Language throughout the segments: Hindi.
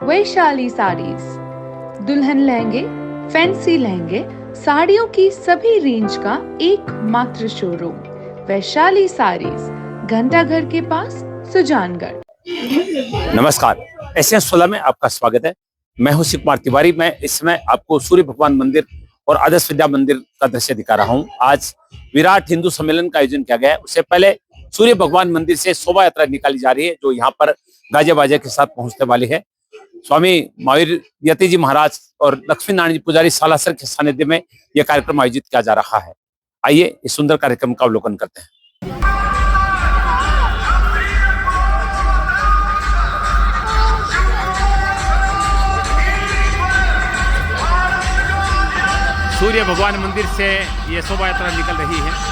वैशाली साड़ीज, दुल्हन लहंगे, फैंसी लहंगे, साड़ियों की सभी रेंज का एकमात्र शोरूम वैशाली साड़ीज, घंटाघर के पास, सुजानगढ़। नमस्कार, एशियन 16 में आपका स्वागत है। मैं हूं शिव कुमार तिवारी। मैं इस समय आपको सूर्य भगवान मंदिर और आदर्श विद्या मंदिर का दृश्य दिखा रहा हूं। आज विराट हिंदू सम्मेलन का आयोजन किया गया है। उससे पहले सूर्य भगवान मंदिर से शोभा यात्रा निकाली जा रही है, जो यहाँ पर गाजे बाजे के साथ पहुंचने वाली है। स्वामी महावीर यति जी महाराज और लक्ष्मी नारायण जी पुजारी सालासर के सानिध्य में यह कार्यक्रम आयोजित किया जा रहा है। आइए इस सुंदर कार्यक्रम का अवलोकन करते हैं। सूर्य भगवान मंदिर से ये शोभा यात्रा निकल रही है।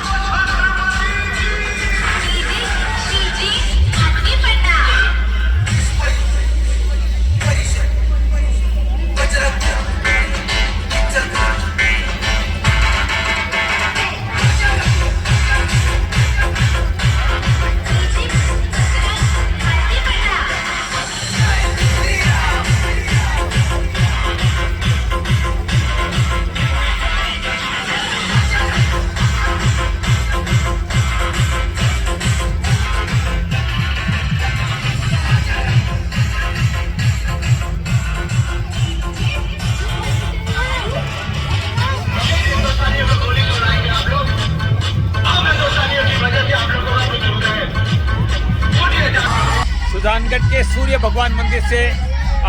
सुजानगढ़ के सूर्य भगवान मंदिर से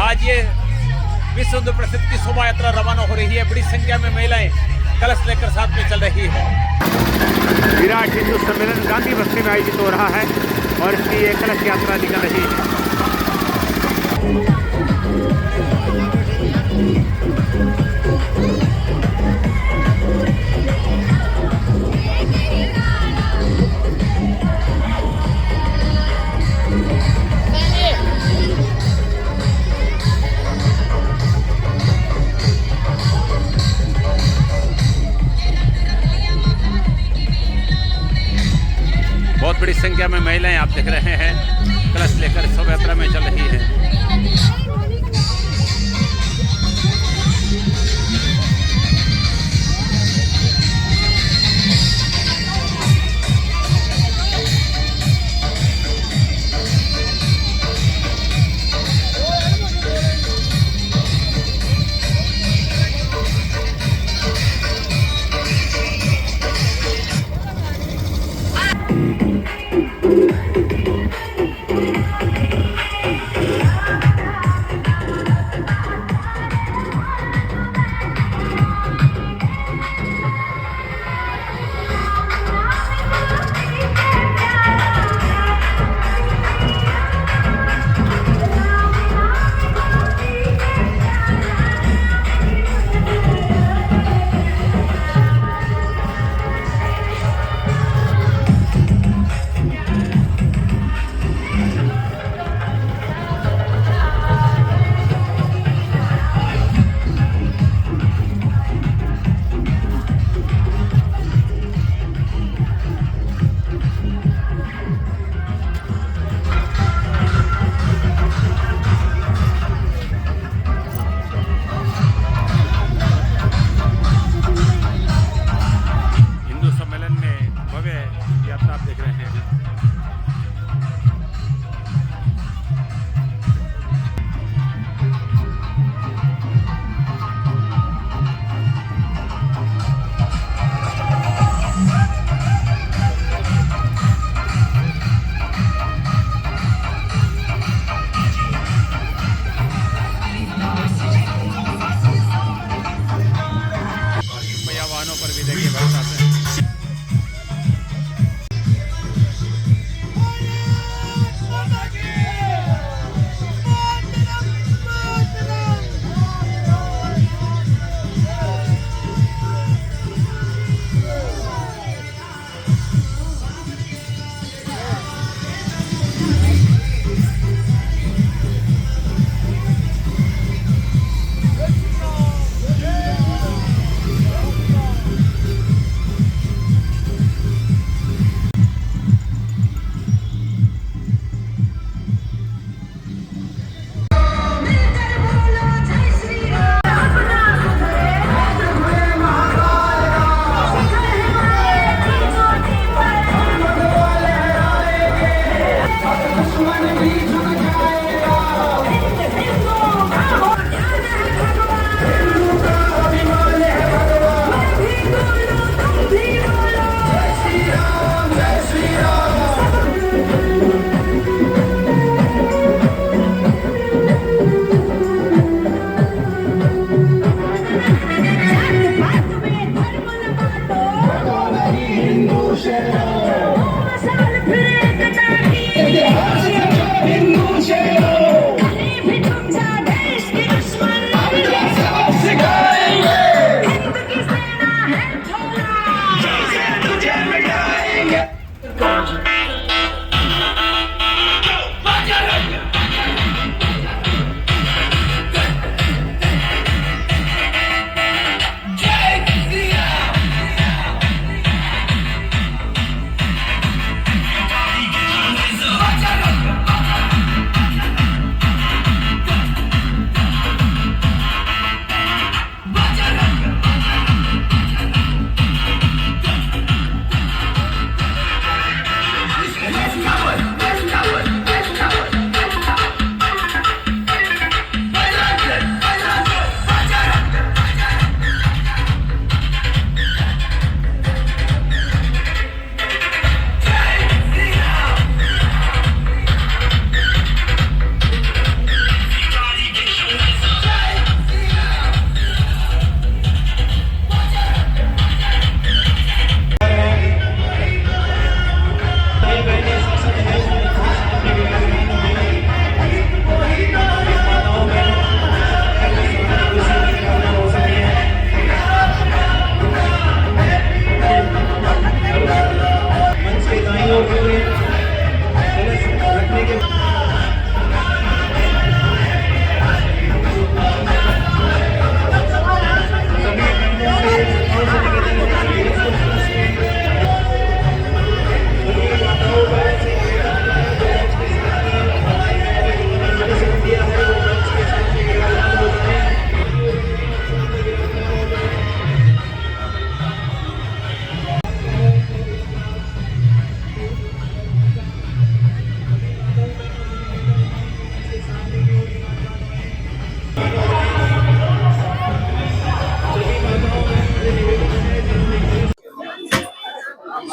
आज ये विश्व हिंदू परिषद की शोभा यात्रा रवाना हो रही है। बड़ी संख्या में महिलाएं कलश लेकर साथ में चल रही है। विराट हिंदू सम्मेलन गांधी बस्ती में आयोजित हो रहा है और इसकी ये कलश यात्रा निकल रही है। बहुत बड़ी संख्या में महिलाएं आप देख रहे हैं कलश लेकर शोभा यात्रा में चल रही है।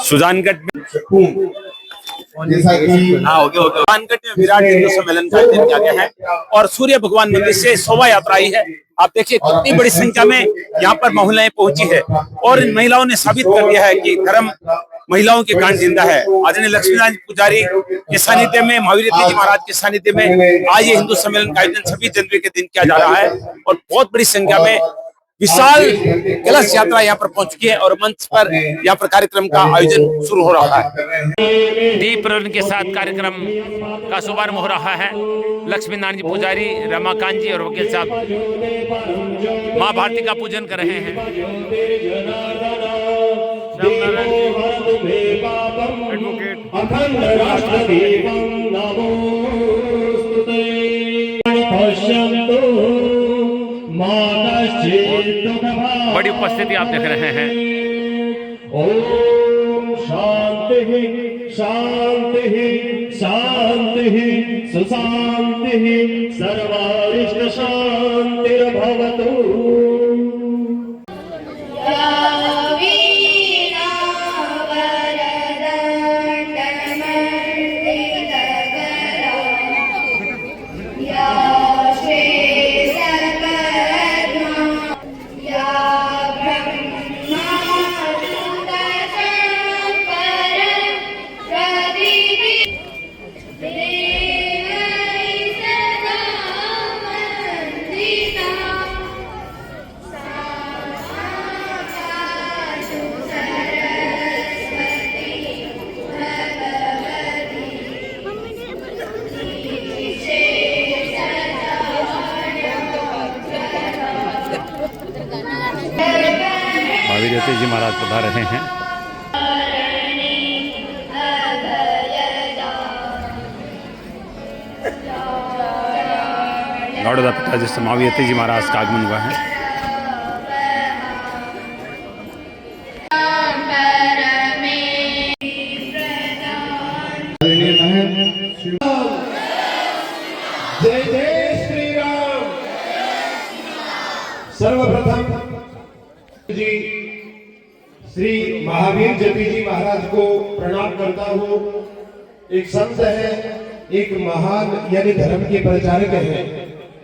सुजानगढ़ में जैसा कि सुजानगढ़ में विराट हिंदू सम्मेलन का आयोजन किया गया है और सूर्य भगवान मंदिर से शोभा यात्रा आई है। आप देखिए कितनी बड़ी संख्या में यहाँ पर महिलाएं पहुंची है और इन महिलाओं ने साबित कर दिया है कि धर्म महिलाओं के कारण जिंदा है। आदरणीय लक्ष्मीनारायण पुजारी के सानिध्य में, महावीर जी महाराज के सानिध्य में आज ये हिंदू सम्मेलन का आयोजन 26 जनवरी के दिन किया जा रहा है और बहुत बड़ी संख्या में विशाल कलश यात्रा यहाँ पर पहुंच चुकी है और मंच पर यहाँ पर कार्यक्रम का आयोजन शुरू हो रहा है। दीप प्रज्वलन के साथ कार्यक्रम का शुभारंभ हो रहा है। लक्ष्मी नारायण जी पुजारी, रमाकांत जी और वकील साहब माँ भारती का पूजन कर रहे हैं। बड़ी उपस्थिति आप देख रहे हैं। ओम शांति शांति शांति सुशांति सर्वारिष्ट शांतिर्भवतु। महावीर जी महाराज पधार रहे हैं। गौड़दा पिता जिससे महावीर जी महाराज का आगमन हुआ है। जय जय श्री राम। सर्वप्रथम जी श्री महावीर जपी जी महाराज को प्रणाम करता हूँ। एक संत है, एक महान यानी धर्म के प्रचारक है।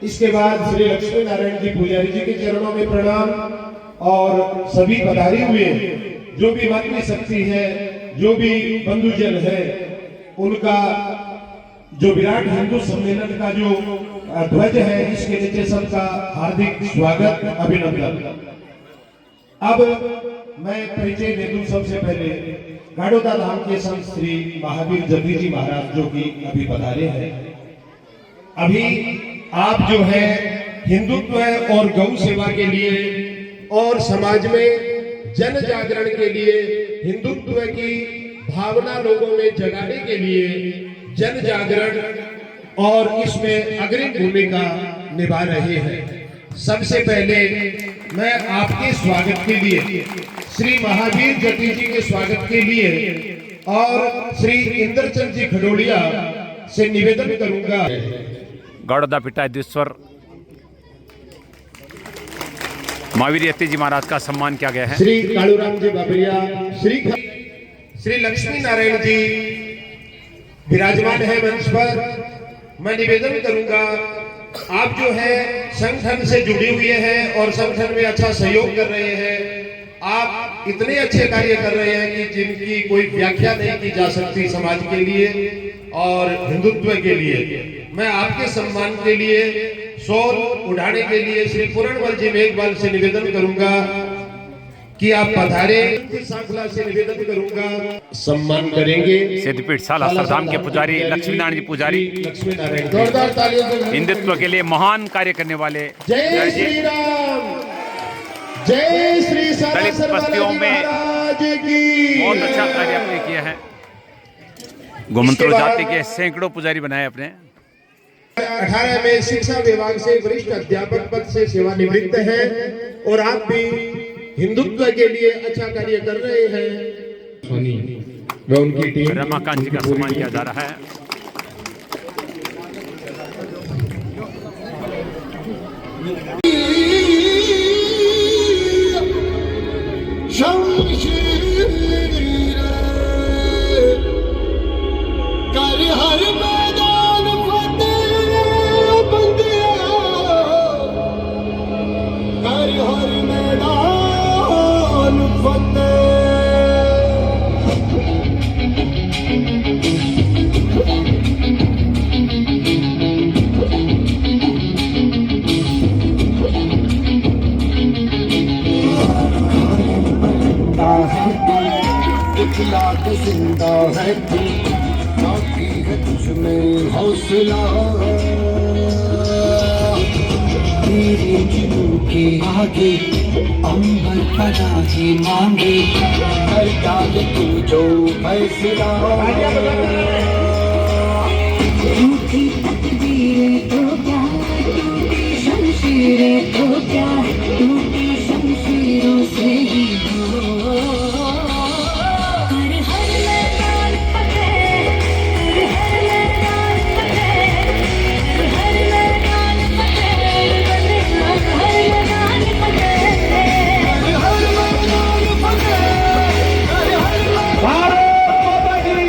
इसके बाद श्री लक्ष्मी नारायण जी पुजारी जी के चरणों में प्रणाम और सभी पधारे हुए जो भी मन में शक्ति है, जो भी बंधुजन है, उनका जो विराट हिंदू सम्मेलन का जो ध्वज है इसके नीचे सबका हार्दिक स्वागत, अभिनंदन। अब मैं परिचय दे दूं। सबसे पहले गाड़ोदा धाम के संत श्री महावीर जपी जी महाराज जो कि अभी पधारे हैं। अभी आप जो है हिंदुत्व और गौ सेवा के लिए और समाज में जन जागरण के लिए, हिंदुत्व की भावना लोगों में जगाने के लिए जन जागरण और इसमें अग्रणी भूमिका निभा रहे हैं। सबसे पहले मैं आपके स्वागत के लिए, श्री महावीर जपी जी के स्वागत के लिए और श्री इंद्रचंद जी खडोलिया से निवेदन करूंगा। गौड़दा पीठाधीश्वर महावीर जी महाराज का सम्मान किया गया है। श्री कालूराम जी बाबरिया, श्री लक्ष्मी नारायण जी विराजमान है मंच पर। मैं निवेदन करूंगा, आप जो है संगठन से जुड़े हुए हैं और संगठन में अच्छा सहयोग कर रहे हैं। आप इतने अच्छे कार्य कर रहे हैं कि जिनकी कोई व्याख्या नहीं की जा सकती समाज के लिए और हिंदुत्व के लिए। मैं आपके सम्मान के लिए शोर उठाने के लिए श्री पूरणवल जी मेघवाल से निवेदन करूंगा कि आप पधारे। सांखला से निवेदन करूंगा, सम्मान करेंगे। सिद्धपीठ सालासर धाम के पुजारी लक्ष्मी नारायण जी पुजारी, लक्ष्मी नारायण जोरदार तालियां। हिंदुत्व के लिए महान कार्य करने वाले, जय श्री राम, जय श्री दलित बस्तियों में बहुत अच्छा कार्य आपने किया है। गोमंत्रो जाति के सैकड़ों पुजारी बनाए अपने। 18 में शिक्षा विभाग से वरिष्ठ अध्यापक पद से सेवानिवृत्त है और आप भी हिंदुत्व के लिए अच्छा कार्य कर रहे हैं। वह उनकी टीम रमाकांत जी का सम्मान किया जा रहा है। जिंदा है तू, बाकी है तुझमें हौसला। तेरे जुनून के आगे अंबर पना ही मांगे, कर डाल तू जो फैसला। रूठी तकदीरें तो क्या, टूटी शमशीरें तो क्या, टूटी शमशीरों से ही हो। कर हर मैदान फतेह, कर हर मैदान फतेह, कर हर मैदान फतेह, बंदे हर मैदान फतेह, कर हर मैदान फतेह, कर हर भारत माता की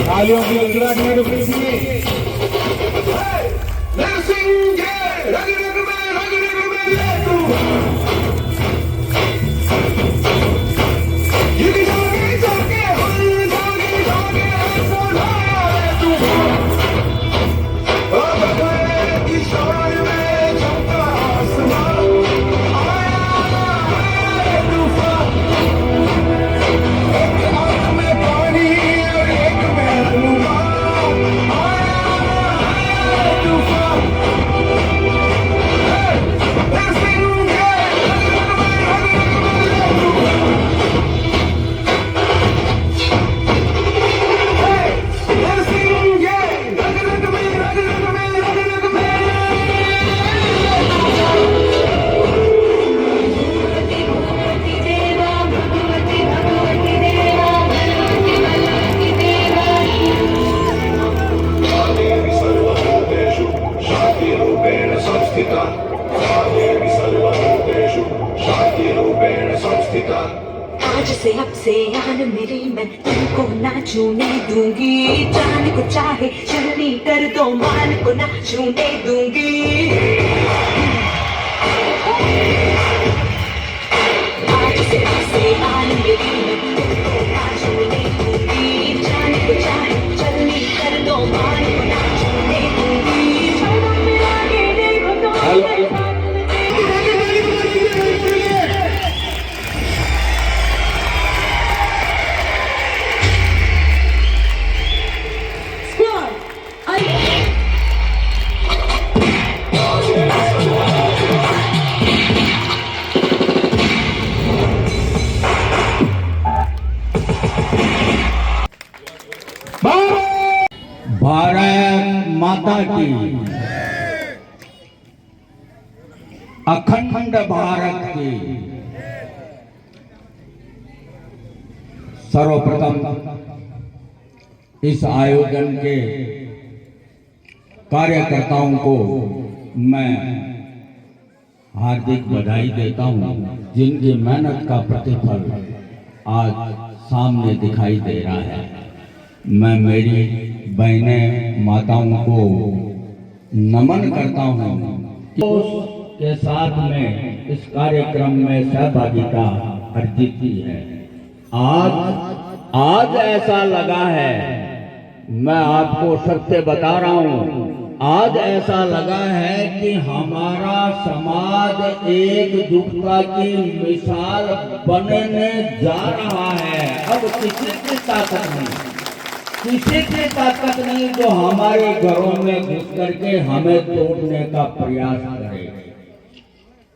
तालियों की गड़गड़ाहट में डूबी थी। नरसिंह रग रग में ले तू, ये जागे जागे हम जागे जागे सुनाए तू। अब गए किशोर में चमका आसमान, आया है तूफान। एक आंख में पानी और एक में तूफान, आया है तूफान। आज से अब से आन मेरी, मैं तुमको ना छूने दूंगी। जान को चाहे चलनी कर दो, मान को ना छूने दूंगी। आज से अब से आन मेरी, मैं तुमको ना छूने दूंगी। जान को चाहे चलनी कर दो, मान को ना छूने दूंगी। चलो मेरा आगे देखो तो भारत माता की, अखंड भारत की। सर्वप्रथम इस आयोजन के कार्यकर्ताओं को मैं हार्दिक बधाई देता हूं, जिनकी मेहनत का प्रतिफल आज सामने दिखाई दे रहा है। मैं मेरी बहनें माताओं को नमन करता हूं के साथ में इस कार्यक्रम में सहभागिता अर्जित की है। आज ऐसा लगा है, मैं आपको सत्य बता रहा हूं, आज ऐसा लगा है कि हमारा समाज एकजुटता की मिसाल बनने जा रहा है। अब किसी की ताकत नहीं, किसी की ताकत नहीं जो हमारे घरों में घुस करके हमें तोड़ने का प्रयास करे।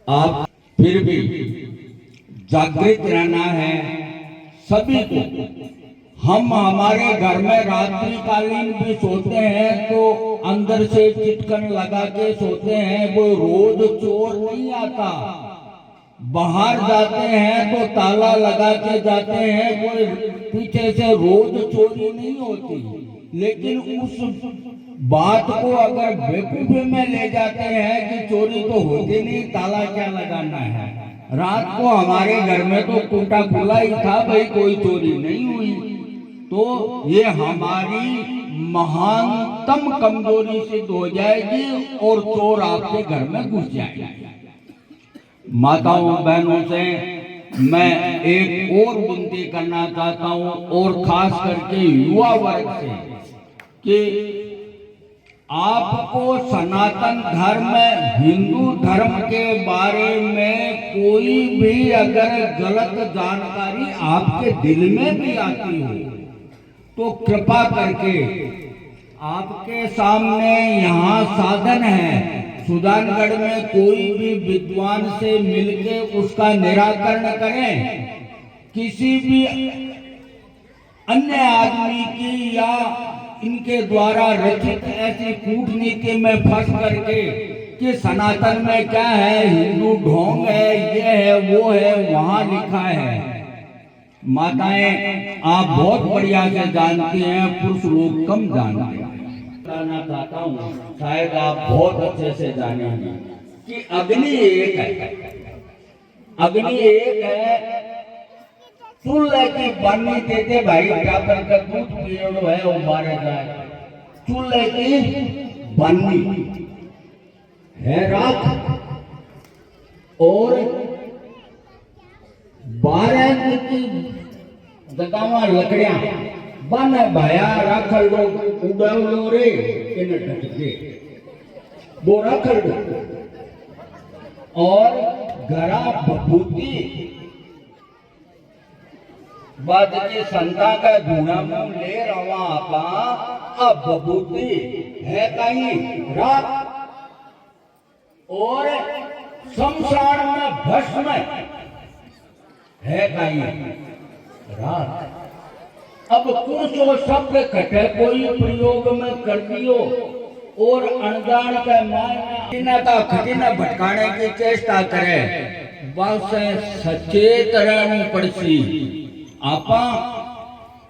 आप फिर भी जागृत रहना है सभी को। हम हमारे घर में रात्रिकालीन भी सोते हैं तो अंदर से चिटकन लगा के सोते हैं। वो रोज चोर नहीं आता, बाहर जाते हैं तो ताला लगा के जाते हैं, कोई पीछे से रोज चोरी नहीं होती। लेकिन उस बात को अगर बेवकूफी में ले जाते हैं कि चोरी तो होती नहीं, ताला क्या लगाना है। रात को हमारे घर में तो टूटा खुला ही था भाई, कोई चोरी नहीं हुई। तो ये हमारी महानतम कमजोरी सिद्ध हो जाएगी और चोर आपके घर में घुस जाएगा। माताओं बहनों से मैं एक और विनती करना चाहता हूं, और खास करके युवा वर्ग से, कि आपको सनातन धर्म, हिंदू धर्म के बारे में कोई भी अगर गलत जानकारी आपके दिल में भी आती हो तो कृपा करके आपके सामने यहाँ साधन है। सुजानगढ़ में कोई भी विद्वान से मिलके उसका निराकरण करें। किसी भी अन्य आदमी की या इनके द्वारा रचित ऐसी कूटनीति में फंस करके कि सनातन में क्या है, हिंदू ढोंग है, ये है वो है, वहां लिखा है। माताएं आप बहुत बढ़िया से जानती हैं, पुरुष लोग कम जानते हैं। बताना चाहता हूँ, शायद आप बहुत अच्छे से जानेंगे कि अग्नि एक है। अग्नि एक है। चूल्हे की बन्नी देते भाई, बराबर का दूध पियो है वो मारे जाए। चूल्हे की बन्नी है राख, और 12 की जगह लकड़ियां बन भाया राखल लोग उड़ावलो रे इन ढके वो राखल और घरा भभूति बाद के संता का धुना मुंह ले रवा आपा। अब भभूति है कहीं रात, और शमशान में भस्म है कहीं रात। अब कुछ शब्द कटे कोई प्रयोग में कर दियो, और अनजान के मायने का खटिना भटकाने की चेष्टा करे, बस सचेत रहनी पड़सी। आपा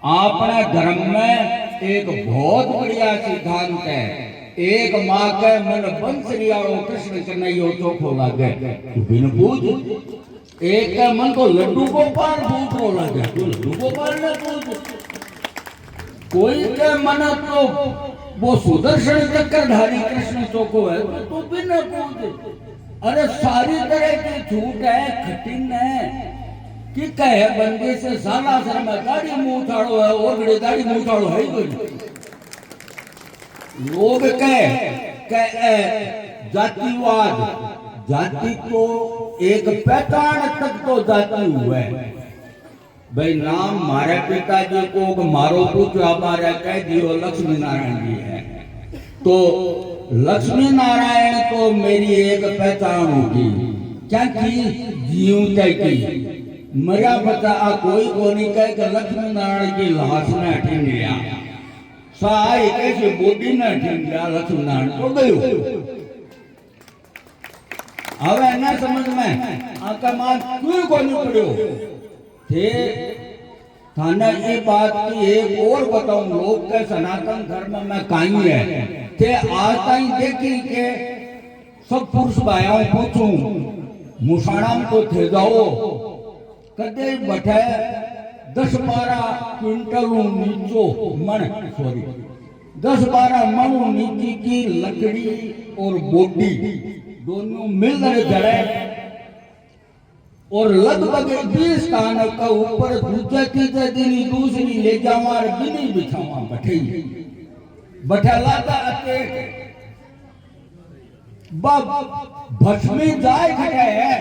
अपने धर्म में एक बहुत बढ़िया सिद्धांत है। एक माँ के मन बंसरियाओ कृष्ण कन्हैया चोखो लागे बिन पूज। एक के मन को लड्डू गोपाल पूछो लागे लड्डू गोपाल ने पूज। कोई के मन तो वो सुदर्शन चक्रधारी कृष्ण चोखो है तो बिन पूज। अरे सारी तरह की झूठ है, खटिन है कि कहे बंदे से साला सर में गाड़ी मुंह उठाड़ो है, और बड़ी गाड़ी मुंह उठाड़ो है कोई। लोग कहे जातिवाद, जाति तो एक पहचान तक तो जाति हुआ है भाई। नाम मारे पिताजी को मारो कुछ हमारा कह दियो लक्ष्मी नारायण जी है, तो लक्ष्मी नारायण तो मेरी एक पहचान होगी। क्या की जीवता की मरा बता कोई को नहीं कहे कि लक्ष्मी नारायण की लाश में हटी गया, साई कैसे बोडी ने हटी गया लक्ष्मी नारायण तो गयो। હવે ના સમજ में आका मां क्यों को नहीं पड़ो थे। थाने ये बात की एक और बताऊं, लोग के सनातन धर्म में काई है थे आज ताई देखी के सब पुरुष भाइयों पूछूं मुसाणाम तो थे जाओ कदे बैठे 10-12 क्विंटल नीचो मन 10-12 मन नीची की लकड़ी और बोडी दोनों मिलकर जड़े, और लगभग 20 स्थान का ऊपर दूसरे तीसरे दिन दूसरी ले जावा बिनी बिछावा बैठे बैठा आते भस्मी जाए खड़े है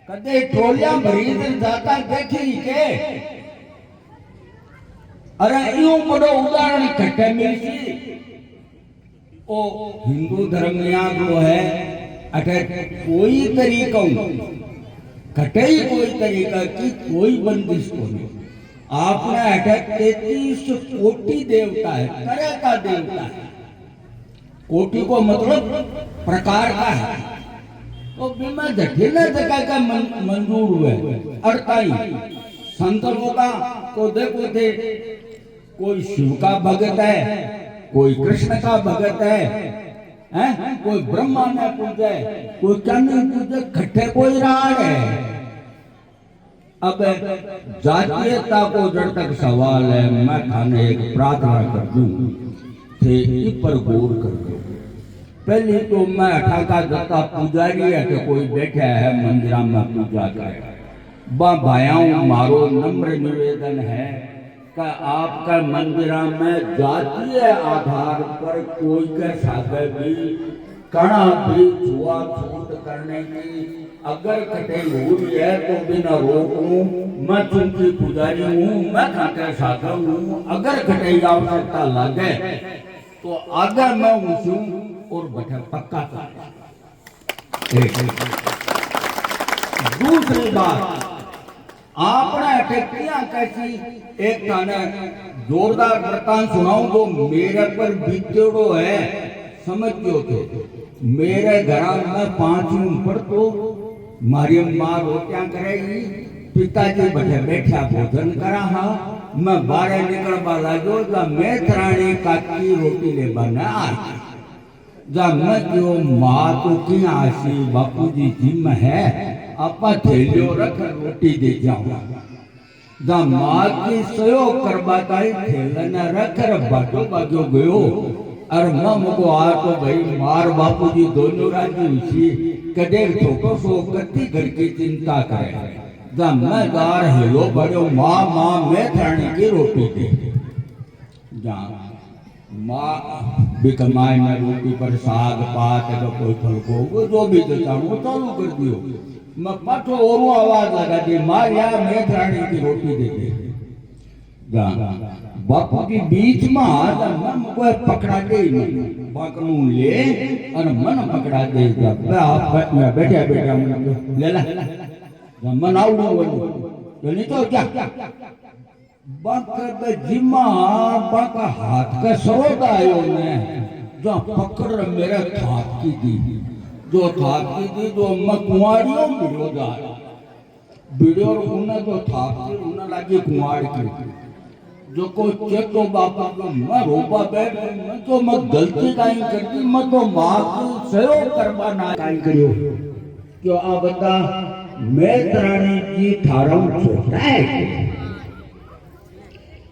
कदे टोलिया भरी जाता देखी के। अरे यूं बड़ो उदाहरण खट्टे मिलसी ओ हिंदू धर्म जो है अगर कोई तरीका घटे कोई तरीका की कोई बंदिश को नहीं। आपने अटक 33 कोटि देवता है, तरह का देवता है। कोटि को मतलब प्रकार का है, तो बिना जटिल जगह का मंजूर हुए। अड़ताई संतों का को देखो थे, कोई शिव का भगत है, कोई कृष्ण का भगत है, कोई ब्रह्मा ने पूजे, कोई क्या नहीं पूजे, खट्टे कोई राड है। अब जातीयता को जब तक सवाल है, मैं थाने एक प्रार्थना कर दूं थे इस पर गौर कर दो। पहले तो मैं ठाका दत्ता पुजारी है कि कोई बैठा है मंदिर में पूजा करे, बा भाइयों मारो नम्र निवेदन है कि आपका मंदिर में जातीय आधार पर कोई के साथ भी कणा भी छुआछूत करने की अगर कटे हो रही है तो बिना रोकूं, मैं चूंकि पुजारी हूँ, मैं खाते साथ हूँ, अगर कटे आवश्यकता लगे तो आगे मैं उसूं और बैठा पक्का कर। दूसरी बात, आपने अटैकियां कैसी, एक थाने जोरदार वृतांत सुनाऊं तो मेरे पर बीतेड़ो है, समझो तो मेरे घर में 5 पर तो मारी माँ रोटियां करेगी, पिताजी बैठे बैठा भोजन करा हा, मैं बाहर निकलवा लागो तो मैं तराणी काकी रोटी ले बना आई, जब मैं जो माँ तो की आसी बापूजी जिम है आपा थैलियो रख रोटी दे जाऊंगा, जब माँ की सहयोग करवाता ही थैला न रख बाटो बाजो गयो, और मम को आ तो भाई मार बापूजी दोनों राजी उसी कदे छोटो सो कति घर की चिंता करे, जब मैं गार हेलो बड़ो माँ माँ मैं थाने की रोटी दे, जहाँ माँ बिकमाई में रोटी पर साग पात तो कोई फल को वो जो भी देता हूँ चालू कर दियो, मैं पाठो और आवाज लगा दी माँ यार मैं थाने की रोटी दे दे, बापू की बीच में मन को पकड़ा दे, बाकनू ले और मन पकड़ा दे, मैं बैठा बैठा ले ला मन आवड़ू नहीं तो क्या बाक जिमा बाक हाथ का सरोद आयो ने जो पकड़ मेरे थाप की दी, जो थाप की दी जो मैं कुंवारियों भिड़ो जा भिड़ो उन्हें जो थाप की उन्हें लगी कुंवार की, जो को चेतो बापा को मैं रोपा बैठ तो मैं गलती काई करती, मैं तो माँ को सहयोग करवा ना काई करियो, क्यों आ बता मैं तरानी की थारा छोटा है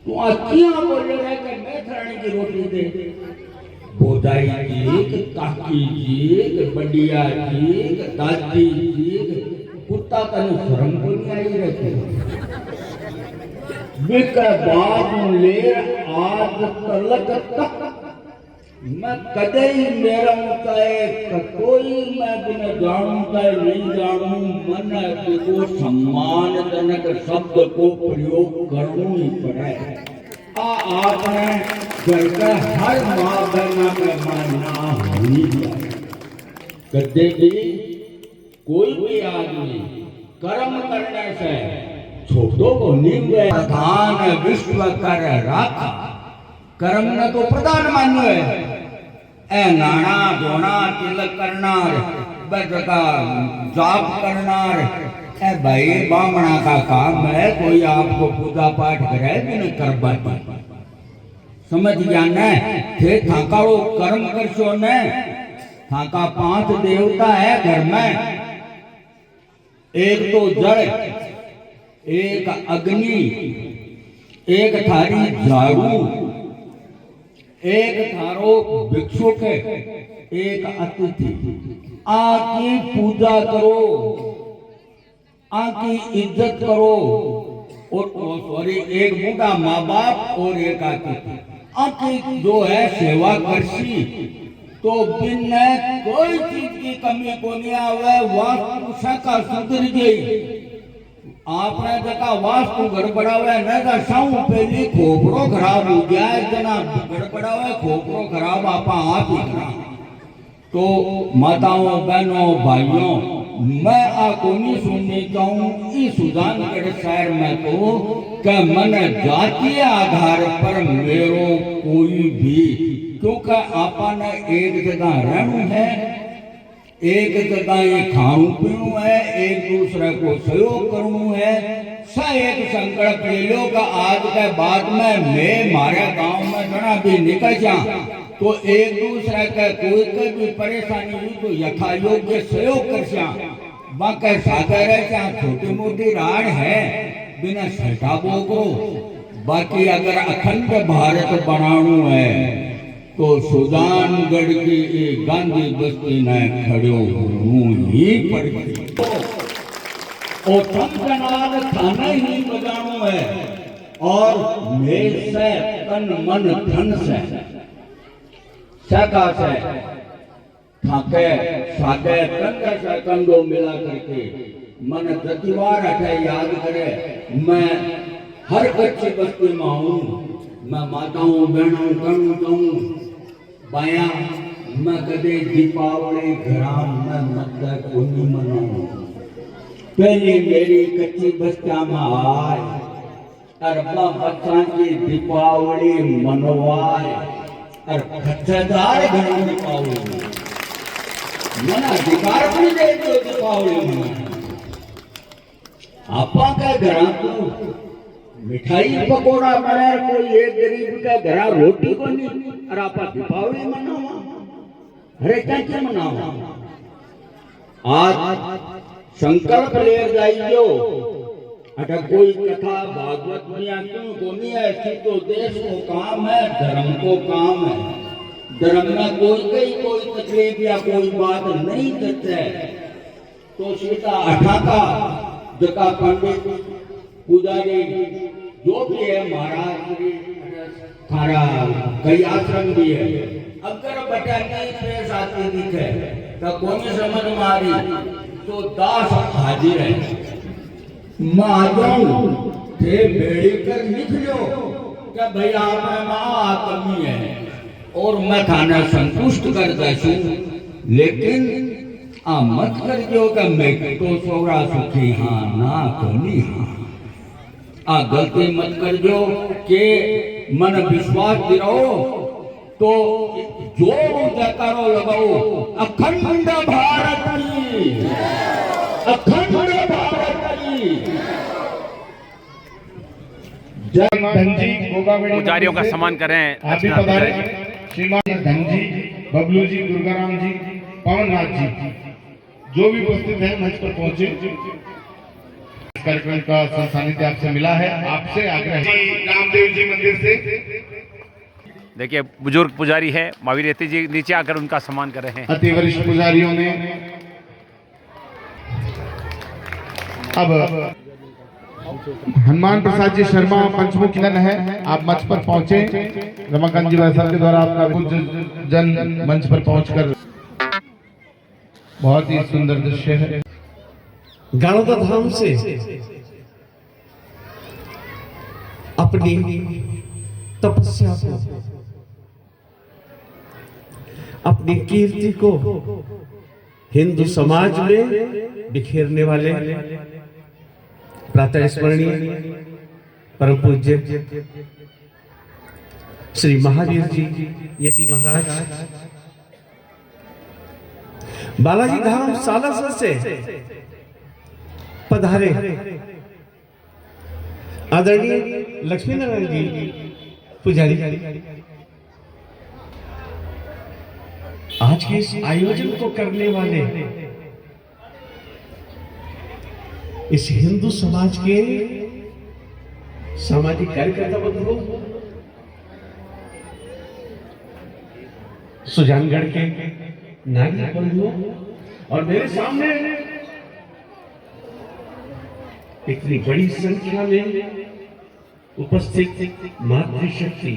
तो आखियां बोल रहे कि मैं तरानी की रोटी दे, बोधाई जी काकी जी बडिया जी दादी जी कुत्ता तने शर्म को नहीं आई रहती, बिका बाप ले आज तलक तक मैं कदे ही मेरा चाहे कोई मैं बिना जानूं चाहे नहीं जानूं मन को सम्मानजनक शब्द को प्रयोग करना ही पड़े। आपने घर का हर माँ बहना में मानना होनी चाहिए, कदे भी कोई भी आदमी कर्म करने से छोटो को निम्न प्रधान विश्व कर रखा, कर्म ने तो प्रधान मान्यो है, ए नाना धोना तिलक करना बजका जाप करना, ए भाई बामणा का काम है, कोई आपको पूजा पाठ करे बिना करवा समझ जाना थे थाकाड़ो कर्म करशो ने, थाका 5 देवता है घर में, एक तो जड़, एक अग्नि, एक थारी झाड़ू, एक थारो भिक्षु के, एक अतिथि, आकी पूजा करो, आकी इज्जत करो, और सॉरी एक बूढ़ा माँ बाप और एक अतिथि, आकी जो है सेवा करसी तो बिन कोई चीज की कमी को नहीं आवे, वास्तु का सुधर गई, आपने जगह वास्तु गड़बड़ावे न तो साऊ पहली खोपड़ो खराब हो गया जना गड़बड़ावे खोपड़ो खराब आपा आप ही खराब। तो माताओं बहनों भाइयों मैं आपको नहीं सुननी चाहूँ इस सुजानगढ़ शहर में तो कि मन जातीय आधार पर मेरो कोई भी, क्योंकि आपा ने एक जगह रहना है, एक जगह ये खाणू पीणू है, एक दूसरे को सहयोग करना है, एक संकल्प ले लो का आज के बाद में मैं मारे गांव में जरा भी निकल जा तो एक दूसरे के कोई भी परेशानी हुई तो यथा योग्य सहयोग कर बाकी सागर है क्या छोटी मोटी राड है बिना छठा बोगो। बाकी अगर अखंड भारत बनाणु है तो सुजानगढ़ की एक गांधी बस्ती ने खड़ो ही पड़ी और संतनाल थाने ही बजाणु है और मेल से तन मन धन से सका से थाके साके कंधे से कंधो मिला करके मन प्रतिवार अठे याद करे मैं हर कच्ची बस्ती में हूँ, मैं माताओं बहनों करूँ कहूँ बाया मैं कदे दीपावली ग्राम में मत कोनी मनाऊं। पहली मेरी कच्ची बस्तियां में आए अरबा बच्चा की दीपावली मनवाए और खच्चेदार घर दीपावली मना अधिकार भी दे दो दीपावली मना। आपा का घर तो मिठाई पकोड़ा बने कोई एक गरीब का घर रोटी को नहीं और आप दीपावली मनावा हरे क्या मनावा। आज संकल्प ले जाइयो अगर कोई कथा भागवत में क्यों कोनी है ऐसी तो देश को काम है धर्म को काम है। धर्म में कोई तकलीफ या कोई बात नहीं करते तो सीता अठा का जका पंडित पुजारी जो भी है महाराज थारा कई आश्रम भी है अगर बटाने पेश आती दिखे तो कोई समझ मारी तो दास हाजिर है माँ जाऊं थे बेड़ी कर लिख लो क्या भाई आप माँ कमी है और मैं खाना संतुष्ट कर दू लेकिन आ मत कर जो कि मैं तो सोरा सुखी हाँ ना कोनी हाँ आ गलती मत कर जो के मन विश्वास दिलाओ तो जो जयकारो लगाओ अखंड भारत की अखंड भारत की जय धनजी गोगावेड़ी पुजारियों का सम्मान करें। आप भी पधारे श्रीमान धनजी बबलू जी दुर्गाराम जी पवनराज जी जो भी उपस्थित है मंच पर पहुंचे। इस कार्यक्रम का सानिध्य आपसे मिला है आपसे आग्रह रामदेव जी मंदिर से देखिए बुजुर्ग पुजारी है महावीर यति जी नीचे आकर उनका सम्मान कर रहे हैं। अति वरिष्ठ पुजारियों ने अब हनुमान प्रसाद जी शर्मा पंचमुख किलन है आप मंच पर पहुंचे। रमाकांत जी वैसा के द्वारा आपका कुछ जन मंच पर पहुंचकर बहुत ही सुंदर दृश्य है। गाणोदा धाम से अपनी तपस्या को अपनी कीर्ति को हिंदू समाज में बिखेरने वाले प्रातः स्मरणीय परम पूज्य श्री महावीर जी यति महाराज बालाजी धाम सालासर से पधारे आदरणीय लक्ष्मी नारायण जी पुजारी आज के इस आयोजन को करने वाले इस हिंदू समाज के सामाजिक कार्यकर्ता बंधुओं, सुजानगढ़ के नागरिक बंधुओं और मेरे सामने इतनी बड़ी संख्या में उपस्थित मातृशक्ति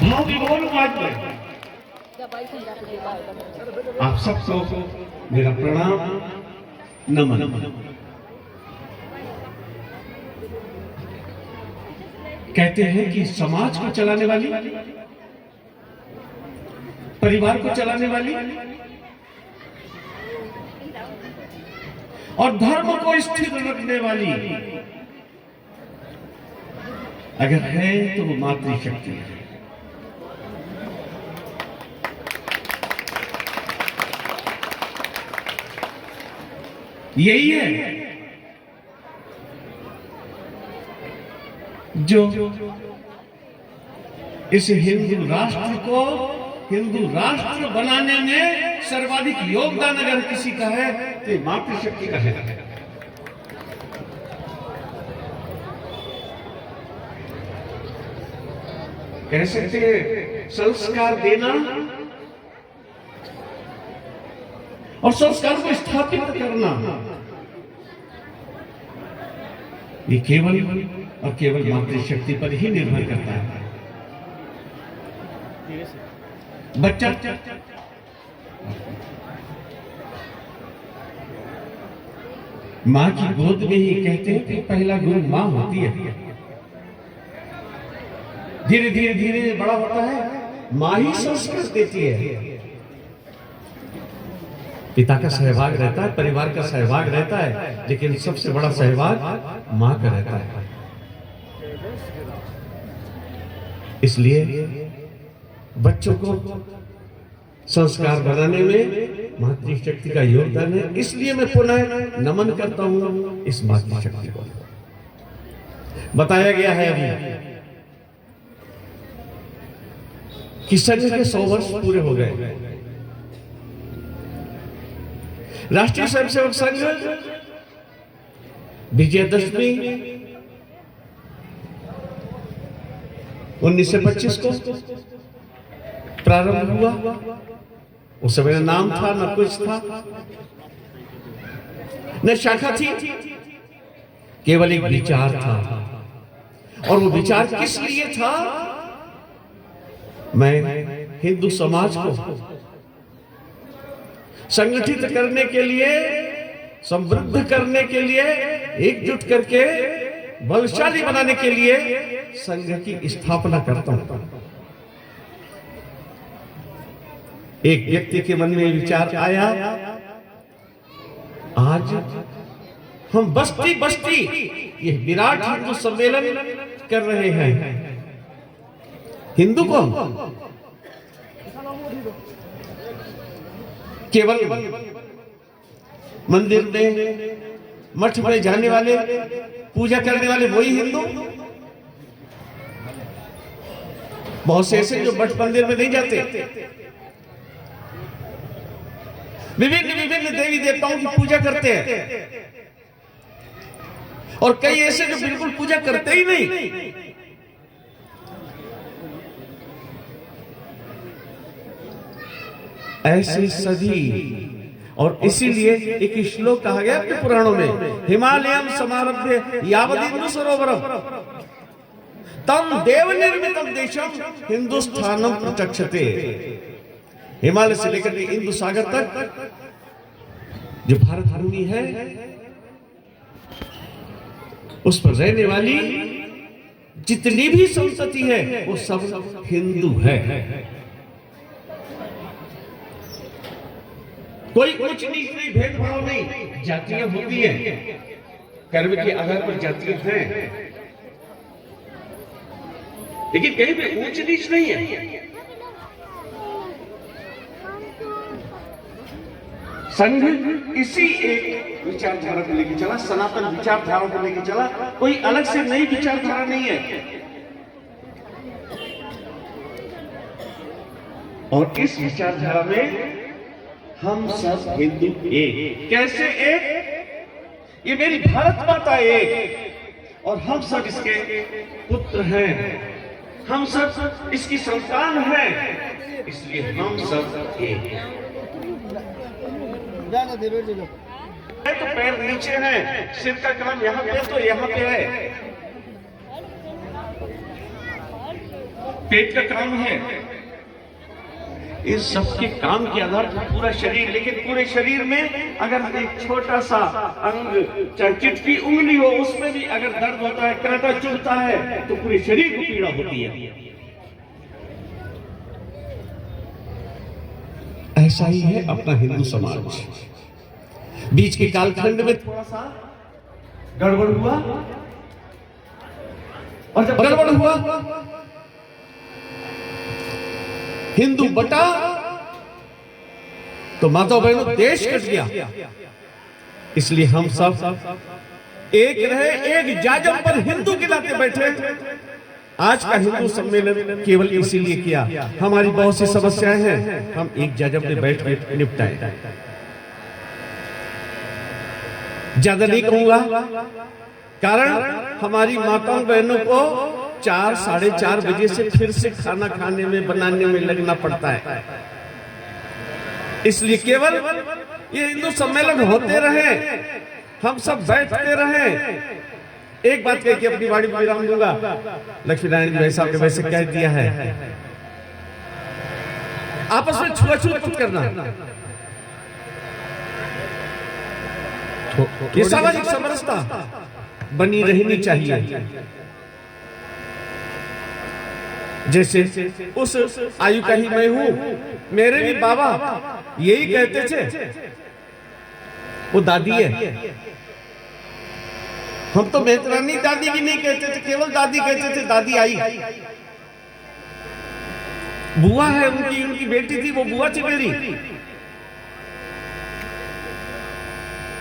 भाव विभोर आज में आप सबको मेरा प्रणाम नमन। कहते हैं कि समाज को चलाने वाली, परिवार को चलाने वाली और धर्म को स्थिर रखने वाली अगर है तो वो मातृशक्ति है। यही है जो इस हिंदू राष्ट्र को हिंदू राष्ट्र बनाने में सर्वाधिक योगदान अगर किसी का है तो मातृशक्ति का है। कह सकते हैं संस्कार देना और संस्कार को स्थापित करना ये केवल और केवल मातृशक्ति पर ही निर्भर करता है। बच्चा मां की गोद में ही कहते हैं कि पहला गुरु मां होती है। धीरे धीरे धीरे बड़ा होता है, मां ही संस्कार देती है। पिता का सहभाग रहता है, परिवार का सहभाग रहता है, लेकिन सबसे बड़ा सहभाग मां का रहता है। इसलिए बच्चों को संस्कार बनाने में मातृशक्ति का योगदान है। इसलिए मैं पुनः नमन करता हूं इस मातृशक्ति को। बताया गया है अभी कि संघ के 100 वर्ष पूरे हो गए। राष्ट्रीय स्वयंसेवक संघ विजयदशमी 1925 को प्रारंभ हुआ। उस समय न नाम था न कुछ था, न शाखा थी, केवल एक विचार था। और वो विचार किस लिए था? मैं हिंदू समाज को संगठित करने के लिए, समृद्ध करने के लिए, एकजुट करके बलशाली बनाने के लिए संघ की स्थापना करता हूं। एक व्यक्ति के मन में विचार आया, आज हम बस्ती बस्ती ये विराट हिंदू सम्मेलन कर रहे हैं। हिंदू को केवल मंदिर में, मठ में जाने वाले, पूजा करने वाले वही हिंदू? बहुत से ऐसे जो मठ मंदिर में नहीं जाते, विभिन्न विभिन्न देवी देवताओं की पूजा करते हैं, और कई ऐसे जो बिल्कुल पूजा करते ही नहीं। ऐसे सभी, और इसीलिए एक श्लोक कहा गया अपने पुराणों में, हिमालयम समारभ्य यावदिन्दु सरोवरम तम देव निर्मितम देशम हिंदुस्थानम प्रचक्षते। हिमालय से लेकर के हिंदू सागर तक जो भारत भूमि है, उस पर रहने वाली जितनी भी संतति है वो सब हिंदू है। कोई उच्च नीच नहीं, भेदभाव नहीं। जातियां होती हैं, कर्म के आधार पर जातियां हैं, लेकिन कहीं पे ऊंच नीच नहीं है। संघ इसी एक विचारधारा को लेकर चला, सनातन विचारधारा को लेकर चला, कोई अलग से नई विचारधारा नहीं है। और इस विचारधारा में हम सब हिंदू एक। कैसे एक? ये मेरी भारत माता एक, और हम सब इसके पुत्र हैं, हम सब इसकी संतान हैं, इसलिए हम सब एक। तो पैर नीचे हैं, सिर का काम यहाँ पे तो यहाँ पे है, पेट का काम है। इस सब के काम के आधार पर पूरा शरीर, लेकिन पूरे शरीर में अगर एक छोटा सा अंग, चाहे चिटकी उंगली हो, उसमें भी अगर दर्द होता है, कांटा चुभता है, तो पूरे शरीर को पीड़ा होती है। ऐसा ही है अपना हिंदू समाज। बीच के कालखंड में थोड़ा सा गड़बड़ हुआ, और जब गड़बड़ हुआ हिंदू बटा, तो माता बहनों देश कट गया। इसलिए हम सब एक रहे, एक जाजम पर हिंदू गिनाते बैठे। आज का हिंदू सम्मेलन केवल इसीलिए किया, हमारी बहुत सी समस्याएं हैं, हम एक जगह पे बैठ के निपटाएं। ज्यादा नहीं कहूंगा, कारण हमारी माताओं बहनों को 4 साढ़े 4 बजे से फिर से खाना खाने में बनाने में लगना पड़ता है। इसलिए केवल ये हिंदू सम्मेलन होते रहे, हम सब बैठते रहे। एक बात कह के अपनी वाणी को विराम दूंगा। लक्ष्मी नारायण जी भाई साहब ने वैसे कह दिया है, आपस में छुआछूत मत करना, ये सामाजिक समरसता बनी रहनी चाहिए। जैसे उस आयु का ही मैं हूं, मेरे भी बाबा यही कहते थे, वो दादी है। हम तो मेहतरानी दादी भी नहीं कहते थे, केवल दादी कहते थे। दादी आई, बुआ है उनकी बेटी थी, वो बुआ थी मेरी।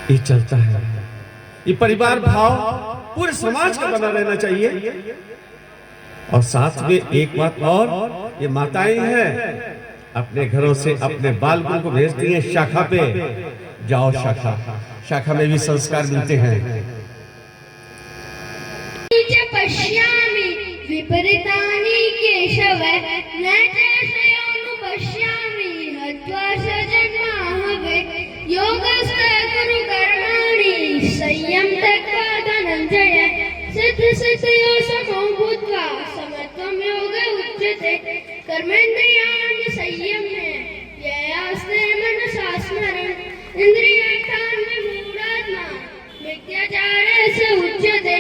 ये चलता है, ये परिवार भाव पूरे समाज का बना रहना चाहिए। और साथ में एक बात और, ये माताएं हैं अपने घरों से अपने बालकों को भेजती हैं शाखा पे, जाओ शाखा में भी संस्कार मिलते हैं। पश्यामि विपरीतानि केशव न पश्यामि हत्वा सजन्माहवे योगस्थ कुरु कर्माणि संयम त्यक्त्वा धनञ्जय सिद्धियो समो भूत्वा समत्वं योग उच्यते कर्मेन्द्रियाणि संयम्य ययास्ते मनसा स्मरन् इन्द्रियार्थान् विमूढात्मा मिथ्याचारस्य उच्यते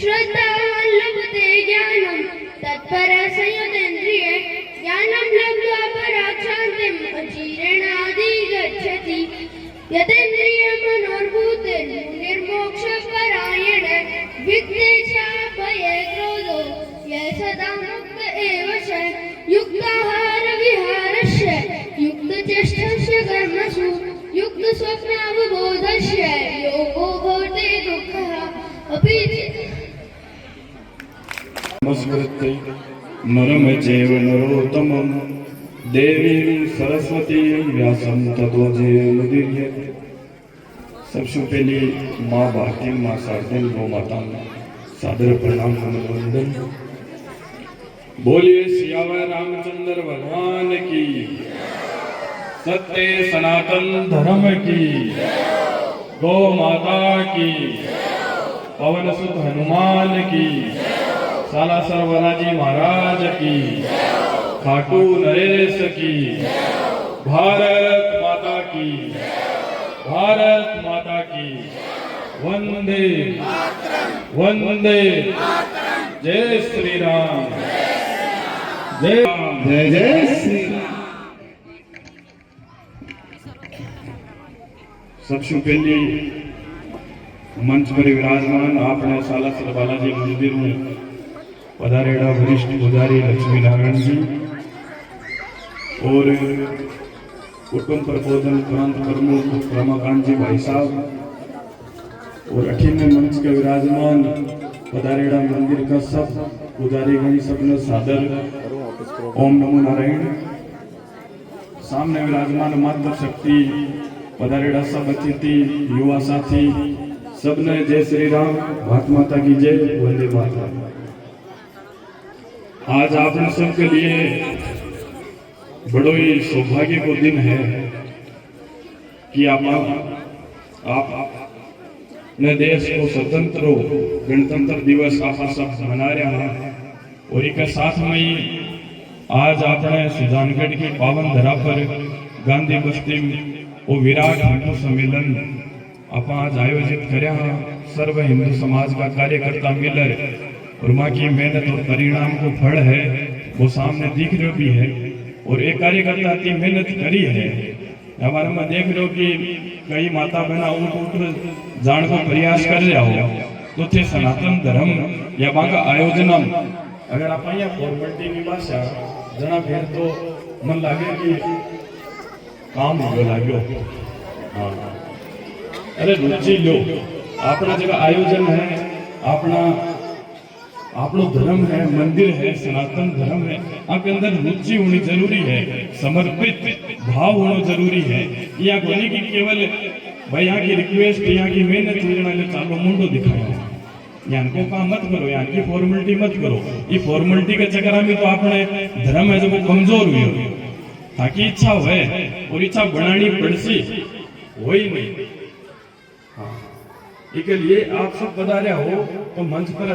श्रद्धा लभते ज्ञानं तत्पर संयतेन्द्रिये ज्ञानं लब्ध्वा पराक्षान्तिम् अचिरेणाधिगच्छति यतेन्द्रियमनोर्भूते निर्मोक्षपरायण विद्येच्छाभये क्रोधो यः सदा मुक्त एव च युक्ताहार विहारस्य युक्तचेष्टस्य कर्मसु युक्तस्वप्नावबोधस्य योगो भवति दुःखः अपि नमस्कृत्य नरं चैव नरोत्तमं देवीं सरस्वतीं व्यासं ततो जयमुदीरये। सबसे पहले माँ भारती, माँ शारदेय गौ माता सादर प्रणाम वंदन। बोलिए सियावर रामचंद्र भगवान की, सत्य सनातन धर्म की, गौ माता की, पवन सुत हनुमान की, सालासर वराजी महाराज की, खाटू नरेश की, भारत माता की, भारत माता की। वंदे वंदे जय श्री राम, जय राम, जय जय श्री राम। सबसे पहले मंच पर विराजमान अपने सालासर बालाजी मंदिर में पधारेड़ा वरिष्ठ पुजारी लक्ष्मी नारायण जी और कुटुंब प्रबोधन प्रांत प्रमुख रमाकांत जी भाई साहब, और अठीने मंच के विराजमान पधारेड़ा मंदिर का सब पुजारीगण, सबने सादर ओम नमो नारायण। सामने विराजमान मातृ शक्ति पधारेड़ा सब अतिथि युवा साथी, सबने जय श्री राम, भारत माता की जय, वंदे मातरम। आज आप सबके लिए बड़ो ही सौभाग्य को दिन है कि आप ने देश को स्वतंत्र गणतंत्र दिवस आप सब मना रहे हैं, और एक साथ में ही आज आपने सुजानगढ़ की पावन धरा पर गांधी बस्ती और विराट हिंदू सम्मेलन आप आज आयोजित करया। सर्व हिंदू समाज का कार्यकर्ता मिलर और माँ की मेहनत और परिणाम को फल है वो सामने दिख रहे भी है, और एक कार्यकर्ता की मेहनत करी है। हमारे में देख रहे हो कि कई माता बहना उठ जान को प्रयास कर रहा हो, तो थे सनातन धर्म या बाका आयोजन अगर आप फॉर्मेलिटी की भाषा जना फिर तो मन लगे कि काम हो लागो। हाँ, अरे रुचि लो, अपना जगह आयोजन है, अपना आपनो धर्म है, मंदिर है, सनातन धर्म है, आपके अंदर रुचि होनी जरूरी है, समर्पित भाव होना जरूरी है। यहाँ कोई की केवल भाई यहाँ की रिक्वेस्ट, यहाँ की मेहनत ले चालो मुंडो दिखाया, यहाँ को काम मत करो, यहाँ की फॉर्मेलिटी मत करो। ये फॉर्मेलिटी के चक्कर में तो अपने धर्म है जो कमजोर हुई हो, ताकि इच्छा हो और इच्छा बनानी पड़सी हो ही नहीं। हाँ, इसके लिए आप सब पधारे हो तो मंच पर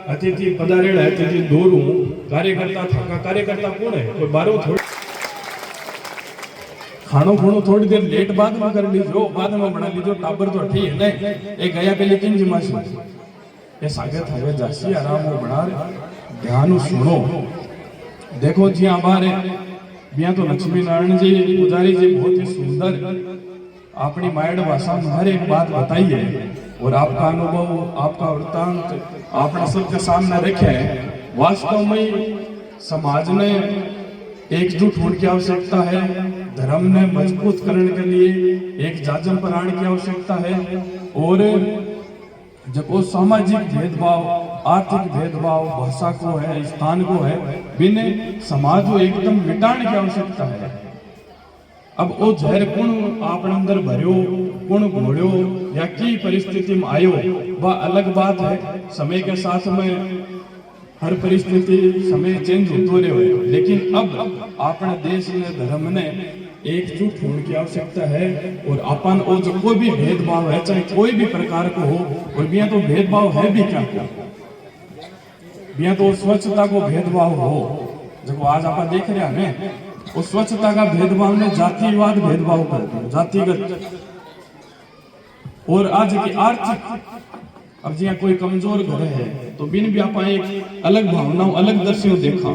अतिथि पधारेड़ा अतिथि दूर हूँ, कार्यकर्ता था। कार्यकर्ता कौन है? कोई बारो थोड़ी खानो खूणो थोड़ी देर लेट बाद में कर लीजो, बाद में बना लीजो, टाबर तो ठीक है नहीं। एक गया के लेकिन जिमाशी ये सागत है जासी आराम हो बना ध्यान सुनो। देखो जी हमारे बिया तो लक्ष्मी नारायण जी पुजारी जी बहुत ही सुंदर अपनी मायड़ भाषा में हर एक बात बताई है, और आपका अनुभव, आपका वृत्तांत आपने सबके सामने रखे है। वास्तव में समाज ने एकजुट होने की आवश्यकता है, धर्म ने मजबूत करने के लिए एक जाजम पर आने की आवश्यकता है, और जब वो सामाजिक भेदभाव, आर्थिक भेदभाव, भाषा को है, स्थान को है, बिन समाज को एकदम मिटाने की आवश्यकता है। अब वो जहर कौन आपने अंदर भरियो, कौन घोड़ियो या की परिस्थिति में आयो, वह अलग बात है। समय के साथ में हर परिस्थिति समय चेंज होते रहे, लेकिन अब अपने देश ने, धर्म ने एकजुट होने की आवश्यकता है। और अपन वो जो कोई भी भेदभाव है, चाहे कोई भी प्रकार को हो, और बिया तो भेदभाव है भी क्या, बिया तो स्वच्छता को भेदभाव हो, जब आज आप देख रहे हैं उस स्वच्छता का भेदभाव में जातिवाद भेदभाव करते हैं, जातिगत। और आज की आर्थिक, अब जी कोई कमजोर घर है तो बिन भी आप एक अलग भावनाओं, अलग दर्शन देखा,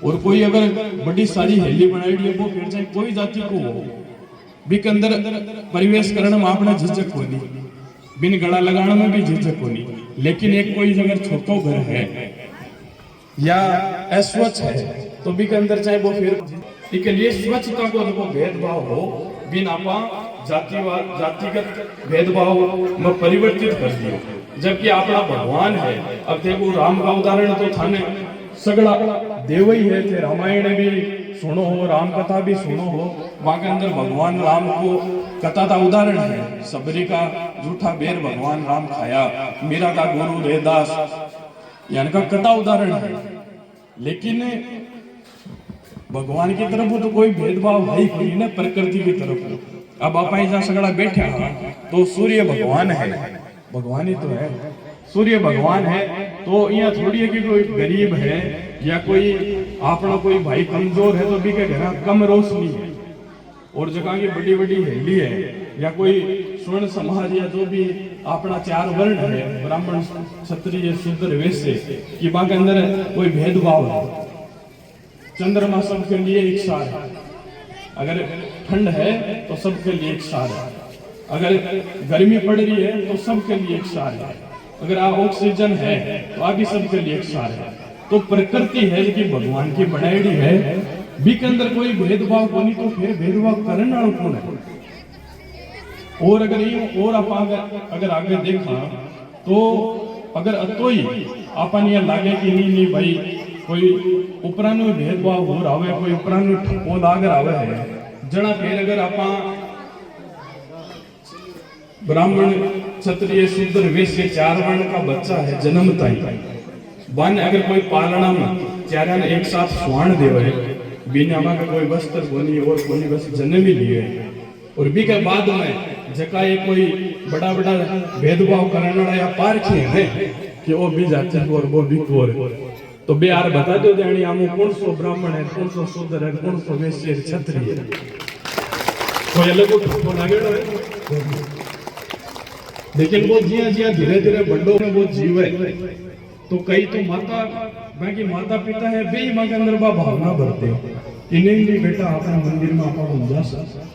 और कोई अगर बड़ी सारी हेली बनाई वो फिर चाहे कोई जाति को हो, बिक अंदर परिवेश करने में आपने झिझक होनी, बिन गला लगाने में भी झिझक होनी। लेकिन एक कोई अगर छोटो घर है या अस्वच्छ है तो बिक अंदर चाहे वो फिर, इसके लिए स्वच्छता को जो भेदभाव हो, बिन आप जातिवाद, जातिगत भेदभाव में परिवर्तित कर दियो। जबकि अपना भगवान है। अब देखो राम का उदाहरण तो थाने सगड़ा देव ही है, थे रामायण भी सुनो हो, राम कथा भी सुनो हो, वहां के अंदर भगवान राम को कथा का उदाहरण है। सबरी का जूठा बेर भगवान राम खाया, मीरा का गुरु रेदास, यानी का कथा उदाहरण है। लेकिन भगवान की तरफ तो कोई भेदभाव है ही नहीं, प्रकृति की तरफ। अब आप जहाँ सगड़ा बैठा तो सूर्य भगवान है, भगवान ही तो है, सूर्य भगवान है। तो यहाँ थोड़ी है कि कोई गरीब है या कोई अपना कोई भाई कमजोर है तो भी के घर कम रोशनी है, और जगह की बड़ी बड़ी हेली है, या कोई स्वर्ण समाज या जो भी अपना चार वर्ण है, ब्राह्मण, क्षत्रिय, शूद्र, वैश्य, कि वहां के अंदर कोई भेदभाव है। चंद्रमा सबके लिए एक सार है, अगर ठंड है तो सबके लिए एक सार है, अगर गर्मी पड़ रही है तो सबके लिए एक सार है, अगर ऑक्सीजन है तो आगे सबके लिए एक सार है। तो प्रकृति है कि भगवान की बनाई है, भी के अंदर कोई भेदभाव को नहीं, तो फिर भेदभाव करने वाला कौन है? और अगर ये और आप अगर आगे देखा तो अगर अतोई अपन ये लागे कि नहीं भाई कोई उपरानो भेदभाव हो रहा है, कोई उपरानो ठप्पो लाग रहा है, जना फिर अगर आप ब्राह्मण, क्षत्रिय, शूद्र, वैश्य चार वर्ण का बच्चा है जन्मता ही, बन अगर कोई पालना में चार एक साथ स्वर्ण देवे, बिना का कोई वस्त्र कोनी और कोनी बस जन्म ही लिए, और भी के बाद में जका ये कोई बड़ा बड़ा भेदभाव करने वाला या पारखी है कि वो भी जाति है और वो भी कोर, तो बे यार बता दो जानी आमो कौन सो ब्राह्मण है, कौन सो शूद्र है, कौन सो वैश्य है, क्षत्रिय है, कोई अलग को लागेड़ो है। लेकिन वो जिया जिया धीरे धीरे बड़ो में वो जीव है, तो कई तो माता बाकी माता पिता है वे मां के अंदर भावना भरते हो इन्हें भी बेटा अपने मंदिर में आपा बन जा सका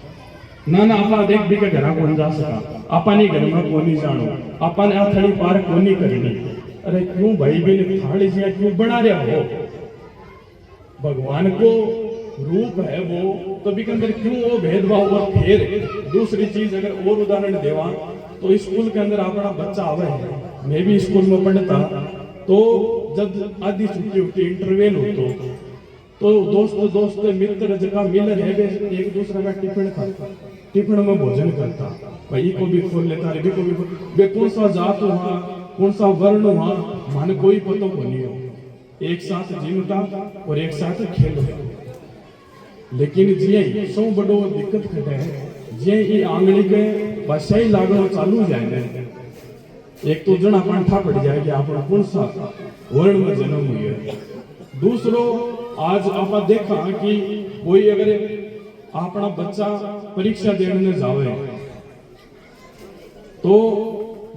ना ना आपा देख भी के घर को बन जा सका, आपा नहीं घर में को नहीं जानो, आपा ने थड़ी पार को नहीं करनी। अरे क्यों भाई बहन थाली से क्यों बना रहे हो? भगवान को रूप है वो, तो भी के अंदर क्यों वो भेदभाव? और फिर दूसरी चीज अगर और उदाहरण देवा तो स्कूल के अंदर अपना बच्चा आवे, मैं भी स्कूल में पढ़ता तो जब आधी छुट्टी होती इंटरवेल होतो तो दोस्त मित्र जगह मिल रहे एक दूसरे का टिफिन खाता, टिफिन में भोजन करता, भाई को भी खोल लेता रे को भी वे कौन सा जात हुआ कौन सा वर्ण हुआ मन कोई पतो को नहीं हो, एक साथ जीवता और एक साथ खेलता। लेकिन जी सौ बड़ो दिक्कत खटे है जे ये आंगली के बस ही लागो चालू जाए, एक तो जना पंठा पड़ जाए कि आप कौन सा वर्ण में जन्म हुई है। दूसरो आज आप देखा कि कोई अगर अपना बच्चा परीक्षा देने जावे तो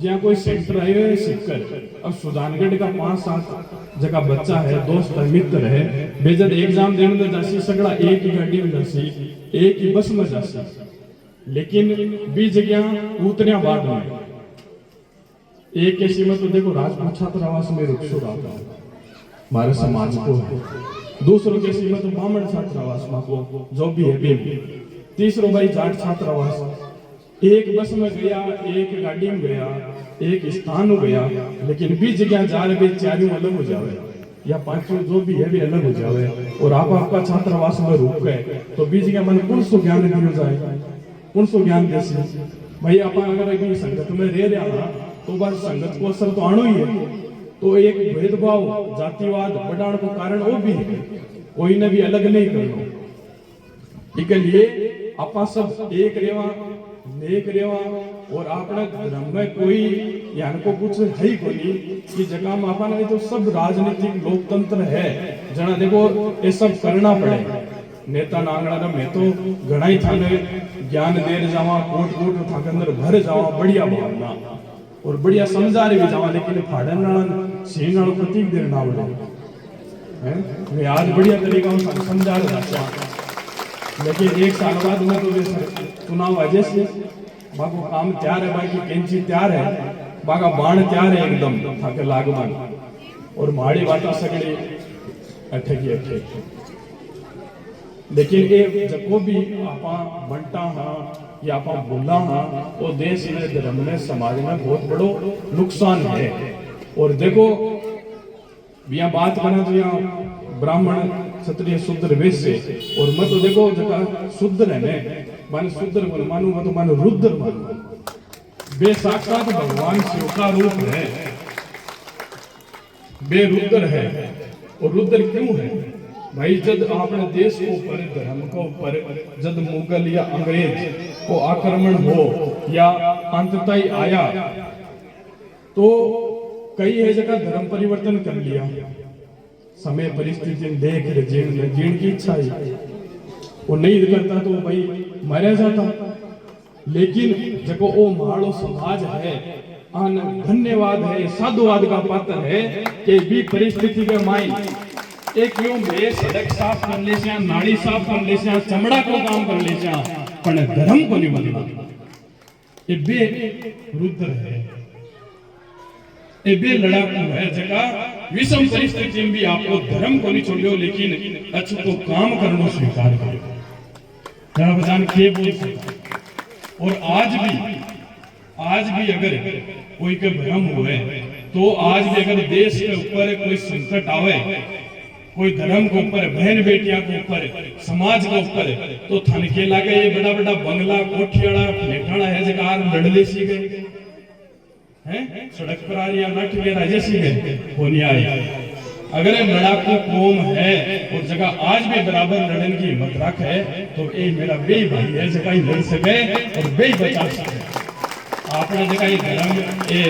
जहाँ कोई सेंटर आए हुए सिक्कर, अब सुजानगढ़ का 5-7 जगह बच्चा है, दोस्त है, मित्र है, बेजद एग्जाम देने जासी सगड़ा एक ही गाड़ी में जासी, एक ही बस में जासी, लेकिन 20 जगह उतरिया बाद में एक कैसी में तो देखो राजपूत छात्रावास में रुखसो रहा हमारे समाज को है, दूसरों के सीमा तो ब्राह्मण छात्रावास में को जो भी है बेबी, तीसरो भाई जाट छात्रावास, एक बस में गया, एक गाड़ी में गया, एक स्थान हो गया, लेकिन 20 जगह जा रहे चारों अलग हो जावे या पांचों जो भी है भी अलग हो जावे और आप आपका छात्रावास में रुक गए तो 20 जगह मन कौन सो ज्ञान दियो जाए, कौन सो ज्ञान देसी भाई आप अगर एक संगत में रह रहा तो बस संगत को असर तो आनो ही है, तो एक भेदभाव जातिवाद बढ़ाने को कारण वो भी है, कोई ने भी अलग नहीं करना, इसके लिए आप सब एक रेवा नेक रेवा और अपना धर्म में कोई यान को कुछ है ही कोई कि जगह में अपन तो सब राजनीतिक लोकतंत्र है जना देखो ये सब करना पड़े, नेता नांगड़ा में तो घना ही थाने ज्ञान देर जावा कोट कोट था के अंदर भर जावा बढ़िया भावना और बढ़िया समझा रहे भी जावा, लेकिन फाड़न नाल सीन नाल प्रतीक देर ना बोले हैं मैं आज बढ़िया तरीका से समझा रहा था, लेकिन एक साल बाद में तो चुनाव अजय से बाको काम तैयार है, बाकी कैंची तैयार है, बाका बाण तैयार है एकदम थाके लागमान और माड़ी बाटा सगड़ी अठे की अठे, लेकिन ये जको भी आपा बनता हाँ या आपा बोला हाँ वो देश में धर्म में समाज में बहुत बड़ो नुकसान है। और देखो यहाँ बात करना तो यहाँ ब्राह्मण क्षत्रिय शूद्र वैश्य और मैं तो देखो जगह शूद्र है माने शूद्र मानू मैं तो मानो रुद्र मानू, बे साक्षात भगवान शिव का रूप है, बे रुद्र है। और रुद्र क्यों है भाई, जब अपने देश को ऊपर धर्म को ऊपर जब मुगल या अंग्रेज को आक्रमण हो या अंततः आया तो कई है जगह धर्म परिवर्तन कर लिया, समय परिस्थिति देख जीण की इच्छा है वो नहीं करता तो भाई मरा जाता, लेकिन जब वो माड़ो समाज है धन्यवाद है साधुवाद का पात्र है कि भी परिस्थिति के माई एक क्यों बे सड़क साफ कर ले जा, नाड़ी साफ कर ले जा, चमड़ा को काम कर ले जा, पर धर्म को नहीं बदला, ये बे रुद्र है, ये बे लड़ाकू है जगह विषम परिस्थिति में भी आपको धर्म को नहीं छोड़ियो लेकिन अच्छे को काम करना स्वीकार करो, जरा बजान के बोल सकता। और आज भी अगर कोई के भ्रम हुए तो आज भी अगर देश के ऊपर कोई संकट आवे, कोई धर्म के ऊपर, बहन बेटियां के ऊपर, समाज के ऊपर, तो थाने के लागे ये बड़ा बड़ा बंगला कोठियाड़ा फ्लेटाड़ा है जगह लड़ले सी गए हैं सड़क पर आ रही नट गया राजे सी गए होनी आई। अगर लड़ाकू कौम है और जगह आज भी बराबर लड़ने की हिम्मत रख है तो ये मेरा बे भाई है जगह ही लड़ सके और बे बचा सके। अपना जगह ये धर्म ये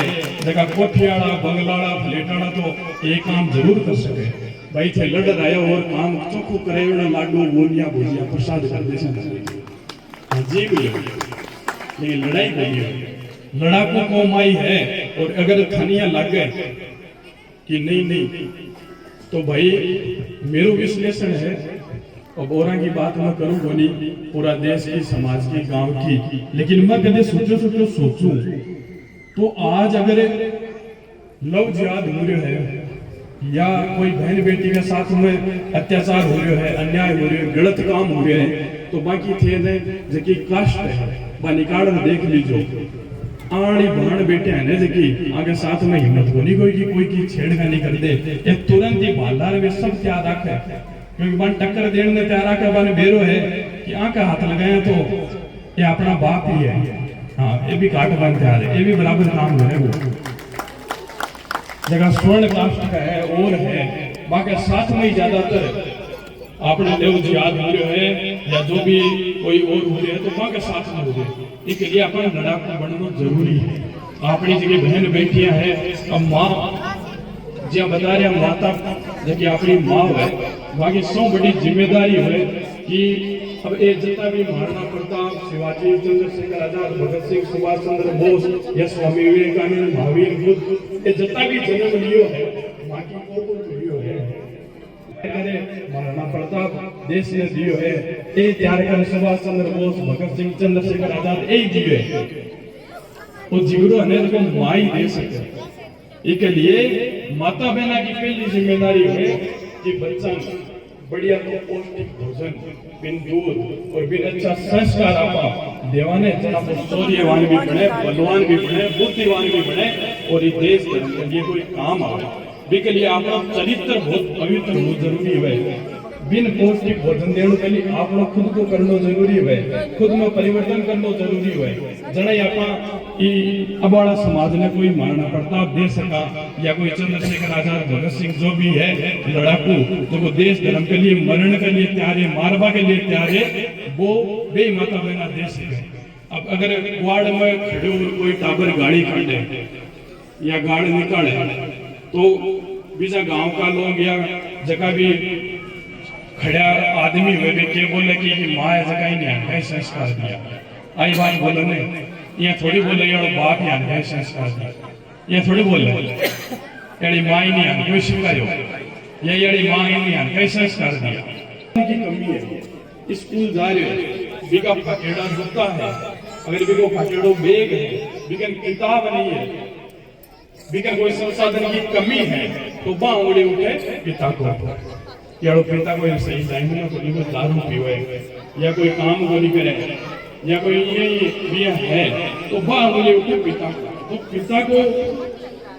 जगह कोठियाड़ा बंगलाड़ा फ्लेटाड़ा तो ये काम जरूर कर सके भाई थे लड़ रहे और काम चोखू करे लाडू बोलिया भुजिया प्रसाद कर दे जी भी लेकिन लड़ाई नहीं है, लड़ाकू कौम आई है। और अगर थानिया लग गए कि नहीं तो भाई मेरा विश्लेषण है, अब औरा की बात मैं करूँ नहीं पूरा देश की समाज की गांव की, लेकिन मैं कदे सोचूं तो आज अगर लव जिहाद हो रहा है या कोई बहन बेटी के साथ में अत्याचार हो रहा है, अन्याय हो रहा है, गलत काम हो रहे हैं तो बाकी थे जबकि कास्ट है निकाल देख लीजो आड़ी बाण बेटे है जकी आगे साथ में हिम्मत को नहीं कोई की छेड़खानी कर दे ये तुरंत ही भालार वे सब तैयार रखे क्योंकि बन टक्कर देने ने तैयार रखे बन बेरो है कि आंका हाथ लगाए तो ये अपना बाप ही है। हाँ ये भी काट बन तैयार है, ये भी बराबर काम है। वो जगह स्वर्ण कास्ट का है और है बाकी साथ में ही ज्यादातर आपने देव जी याद हो रहे है या जो भी कोई और हो रहे है तो बाकी साथ में हो रहे इसके लिए अपना लड़ाकू बनना जरूरी है। अपनी जगह बहन बेटियां है अब माँ जो बता रहे माता जबकि अपनी माँ है बाकी सौ बड़ी जिम्मेदारी है कि अब ये जितना भी महाराणा प्रताप शिवाजी चंद्रशेखर आजाद भगत सिंह सुभाष चंद्र बोस या स्वामी विवेकानंद महावीर बुद्ध ये जितना भी जन्म लियो है बाकी को लियो है महाराणा प्रताप देश ने दियो है ये त्यार कर सुभाष चंद्र बोस भगत सिंह चंद्रशेखर आजाद यही दियो है वो जीवरो ने को माई दे सके इसके लिए माता बहना की पहली जिम्मेदारी है कि बच्चा बढ़िया तो पौष्टिक भोजन बिन दूध और बिन अच्छा संस्कार आपा देवाने जना को शौर्यवान भी बने बलवान भी बने बुद्धिवान भी बने और इस देश के लिए कोई काम आवे इसके लिए आपका चरित्र बहुत पवित्र होना जरूरी है। बिन पौष्टिक भोजन देने के लिए आप लोग खुद को करना जरूरी है, खुद में परिवर्तन करना जरूरी है। जने आपा अबाड़ा समाज ने कोई महाराणा प्रताप दे सका या कोई चंद्रशेखर आजाद भगत सिंह जो भी है लड़ाकू जो वो देश धर्म के लिए मरण के लिए तैयार है मारवा के लिए तैयार है वो बे माता बहना दे सके। अब अगर वार्ड में खड़े कोई टाबर गाड़ी काटे या गाड़ी निकाले तो बीजा गांव का लोग या जगह भी खड़ा आदमी हुए भी के बोले कि माँ जगह ही नहीं कई संस्कार दिया आई बात बोलो ने ये थोड़ी बोले यार बाप यहाँ कई संस्कार दिया ये थोड़ी बोले यारी माँ ही नहीं कोई शिकायो या यारी माँ ही नहीं कई संस्कार दिया की कमी है। स्कूल जा रहे हो बिका फकेड़ा जूता है अगर बिको फकेड़ो बैग है बिकन किताब नहीं है बिकन कोई संसाधन की कमी है तो बाँ उड़े उठे पिता को यारो पिता कोई सही टाइम में कोई दारू पीवे या कोई काम को नहीं करे या कोई ये है तो बाँ उड़े उठे पिता को तो पिता को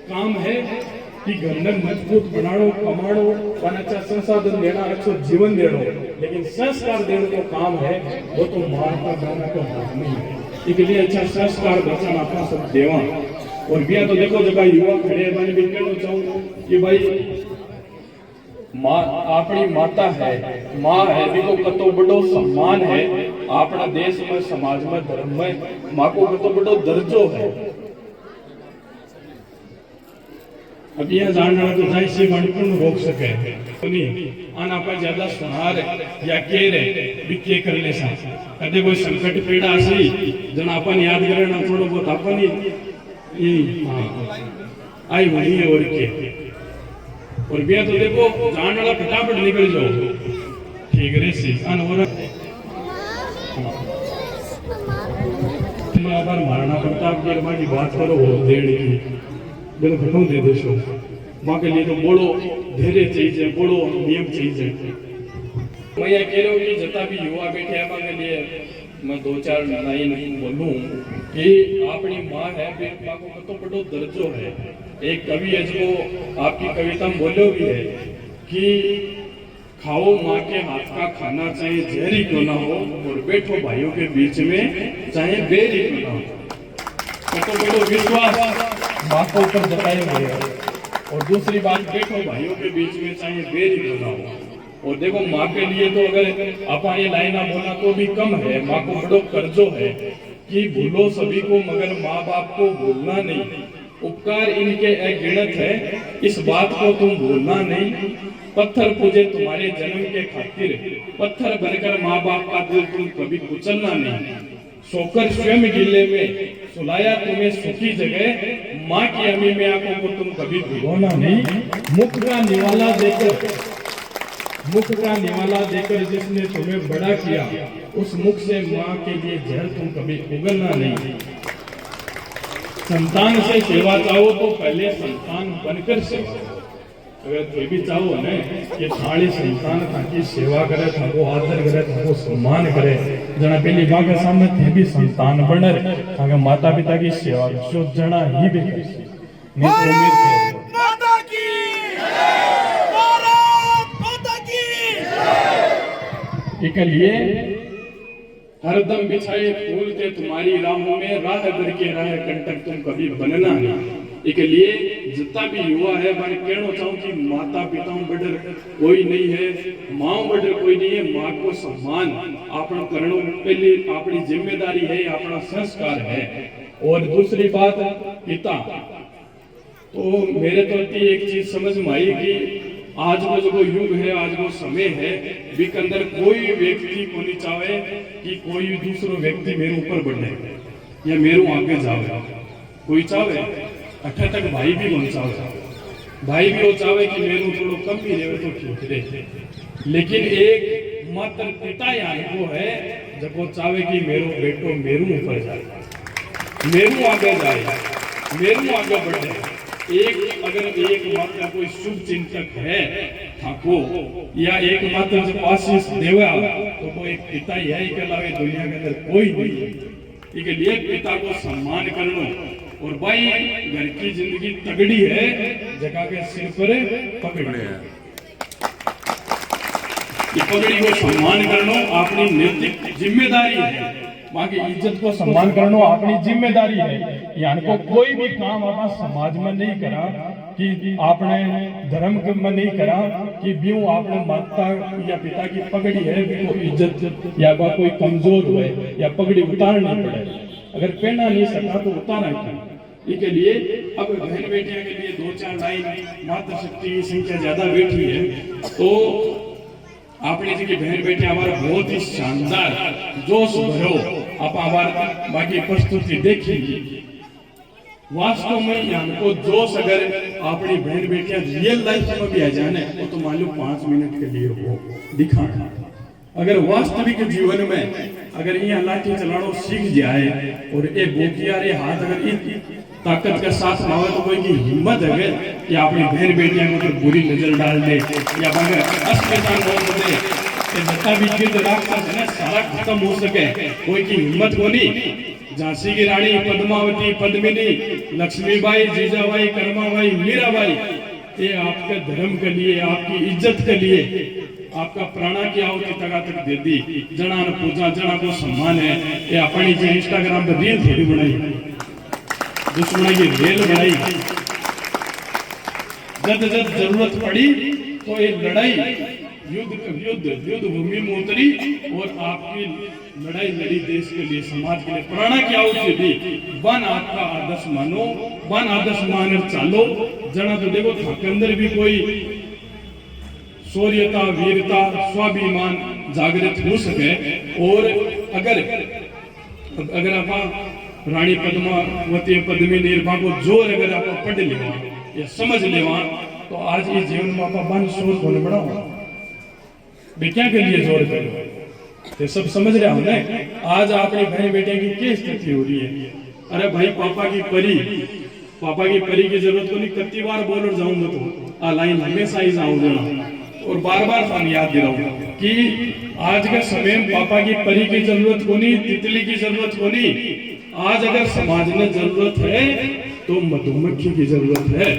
काम है कि घर में मजबूत बनाड़ो कमाड़ो और अच्छा संसाधन देना अच्छा जीवन देना लेकिन संस्कार देने को काम है वो तो माता बहना का हाथ नहीं है। इसके लिए अच्छा संस्कार बच्चा अपना सब देवा और बिया तो देखो जब युवा खड़े मैंने भी कहना चाहूँ कि भाई माँ अपनी माता है माँ है देखो कतो बड़ो सम्मान है अपना देश में समाज में धर्म में माँ को कतो बड़ो दर्जो है। अब यह जानना तो जाए से मणिपुर रोक सके नहीं आना पर ज्यादा सुनार या के रे भी के कर ले सा कदे कोई संकट पीड़ा सी जन अपन याद करे ना थोड़ा बहुत अपन ही आई वही और के और बिया तो देखो जान वाला फटाफट निकल जाओ ठीक रे सी अन और महाराणा प्रताप की बात करो देड़ की देखो घटों दे देशो माँ के लिए तो बड़ो धैर्य चाहिए बड़ो नियम चाहिए। मैं ये कह रहा हूँ कि जितना भी युवा बैठे हैं माँ के लिए मैं दो चार लाइन बोलूँ कि अपनी माँ है माँ को तो बड़ो दर्जो है। एक कवि है जो आपकी कविता में बोलो भी है कि खाओ माँ के हाथ का खाना चाहे जहरी क्यों ना हो और बैठो भाइयों के बीच में चाहे बेरी क्यों ना हो तो बड़ो विश्वास माँ के ऊपर जताए हुए हैं। और दूसरी बात बैठो भाइयों के बीच में चाहे बेरी क्यों ना हो और देखो माँ के लिए तो अगर आपा ये लाइना बोला तो भी कम है। माँ को बड़ो कर्जो है कि भूलो सभी को मगर माँ बाप को भूलना नहीं उपकार इनके अगिनत है इस बात को तुम भूलना नहीं पत्थर पूजे तुम्हारे जन्म के खातिर पत्थर बनकर माँ बाप का दिल तुम कभी कुचलना नहीं सोकर स्वयं गिले में सुलाया तुम्हें सुखी जगह माँ की अमी में आंखों को तुम कभी भिगोना नहीं मुख का निवाला देकर जिसने तुम्हें बड़ा किया उस मुख से माँ के लिए जहर तुम कभी उगलना नहीं संतान से सेवा चाहो तो पहले संतान बनकर सेवा अगर कोई भी चाहो ना कि थाली संतान ताकि सेवा करे थाको आदर करे थाको सम्मान करे जना पहली बात के सामने थे भी संतान बने ताकि माता पिता की सेवा जो जना ही भी कर सी माता की भारत माता की इसके लिए हरदम बिछाए फूल थे तुम्हारी राहों में राह भर के राह कंटक तुम कभी बनना नहीं। इसके लिए जितना भी युवा है मैं कहना चाहूँ कि माता पिता बड़र कोई नहीं है, माँ बड़र कोई नहीं है। माँ को सम्मान अपना करना पहले अपनी जिम्मेदारी है, अपना संस्कार है। और दूसरी बात पिता, तो मेरे तो एक चीज समझ में आई कि आज वो जो युग है, आज वो समय है, के अंदर कोई व्यक्ति को नहीं चाहे कि कोई दूसरो व्यक्ति मेरे ऊपर बढ़े या मेरे आगे जावे। कोई चाहे अठे तक भाई भी बन चाहे, भाई भी वो चाहे कि मेरे थोड़ा कम ही रहे तो ठीक रहे। लेकिन एक मात्र पिता यानी वो है जब वो चाहे कि मेरो बेटो मेरू ऊपर जाए, मेरू आगे जाए, मेरू आगे बढ़े। एक अगर एक मात्र कोई शुभ चिंतक है ठाको या एक मात्र जो आशीष देवा तो वो एक पिता ही है। के अलावा दुनिया के अंदर कोई नहीं है। इसके लिए पिता को सम्मान करना। और भाई घर की जिंदगी तगड़ी है, जगह के सिर पर पकड़े है, ये पगड़ी को सम्मान करना अपनी नैतिक जिम्मेदारी है। बाकी इज्जत को सम्मान करना अपनी जिम्मेदारी है। यानी को कोई भी काम अपना समाज में नहीं करा कि आपने धर्म में नहीं करा कि ब्यू आपने माता या पिता की पगड़ी है वो इज्जत या कोई कमजोर हुए या पगड़ी उतारनी पड़े। अगर पहना नहीं सका तो उतारा क्यों। इसके लिए अब बहन बेटियों के लिए 2-4 लाइन मातृशक्ति की संख्या ज्यादा बैठी है तो अपनी जी की बहन बेटी हमारा बहुत ही शानदार जोश भरो आप हमारे बाकी प्रस्तुति देखिए। वास्तव में यहाँ को जोश अगर अपनी बहन बेटियां रियल लाइफ में भी आ जाने तो मान लो 5 मिनट के लिए हो दिखाना। अगर वास्तविक जीवन में अगर ये लाठी चलाना सीख जाए और ये बोकिया रे हाथ अगर इस ताकत के साथ लावे तो कोई की हिम्मत है कि अपनी बहन बेटियां को तो बुरी नजर डाल दे या अगर अस्पताल हो दे जितना भी गिद्ध राक्षस है सारा खत्म हो सके, कोई की हिम्मत को नहीं। झांसी की रानी पद्मावती, पद्मिनी, लक्ष्मीबाई, जीजाबाई, कर्माबाई, मीराबाई ये आपके धर्म के लिए, आपकी इज्जत के लिए आपका प्राणा की आहुति तक दे दी। जना ने पूजा, जना को सम्मान है। ये अपनी जो इंस्टाग्राम पर रील थोड़ी बनाई, दुश्मन की रेल बनाई। जब जब जरूरत पड़ी तो ये लड़ाई युद्ध भूमि में उतरी और आपकी लड़ाई लड़ी देश के लिए, समाज के लिए, प्राणा की आहुति दी। बन आपका आदर्श मानो, बन आदर्श मानकर चालो। जना तो देखो था के अंदर भी कोई शौर्यता, वीरता, स्वाभिमान जागृत हो सके। और अगर आप रानी पद्मावती, पद्मिनी को जोर अगर आप पढ़ लेवा या समझ लेवा तो आज इस जीवन में आप बन सोच होने बढ़ाओ क्या के लिए जोर करो तो सब समझ रहे हो ना। आज अपनी बहन बेटियों की क्या स्थिति हो रही है। अरे भाई पापा की परी की जरूरत को नहीं। कितनी बार बोल जाऊंगा तो आ लाइन हमेशा ही जाऊं देना और बार बार सान याद दिलाऊंगा कि आज के समय में पापा की परी की जरूरत को नहीं, तितली की जरूरत को नहीं। आज अगर समाज में जरूरत है तो मधुमक्खी की जरूरत है।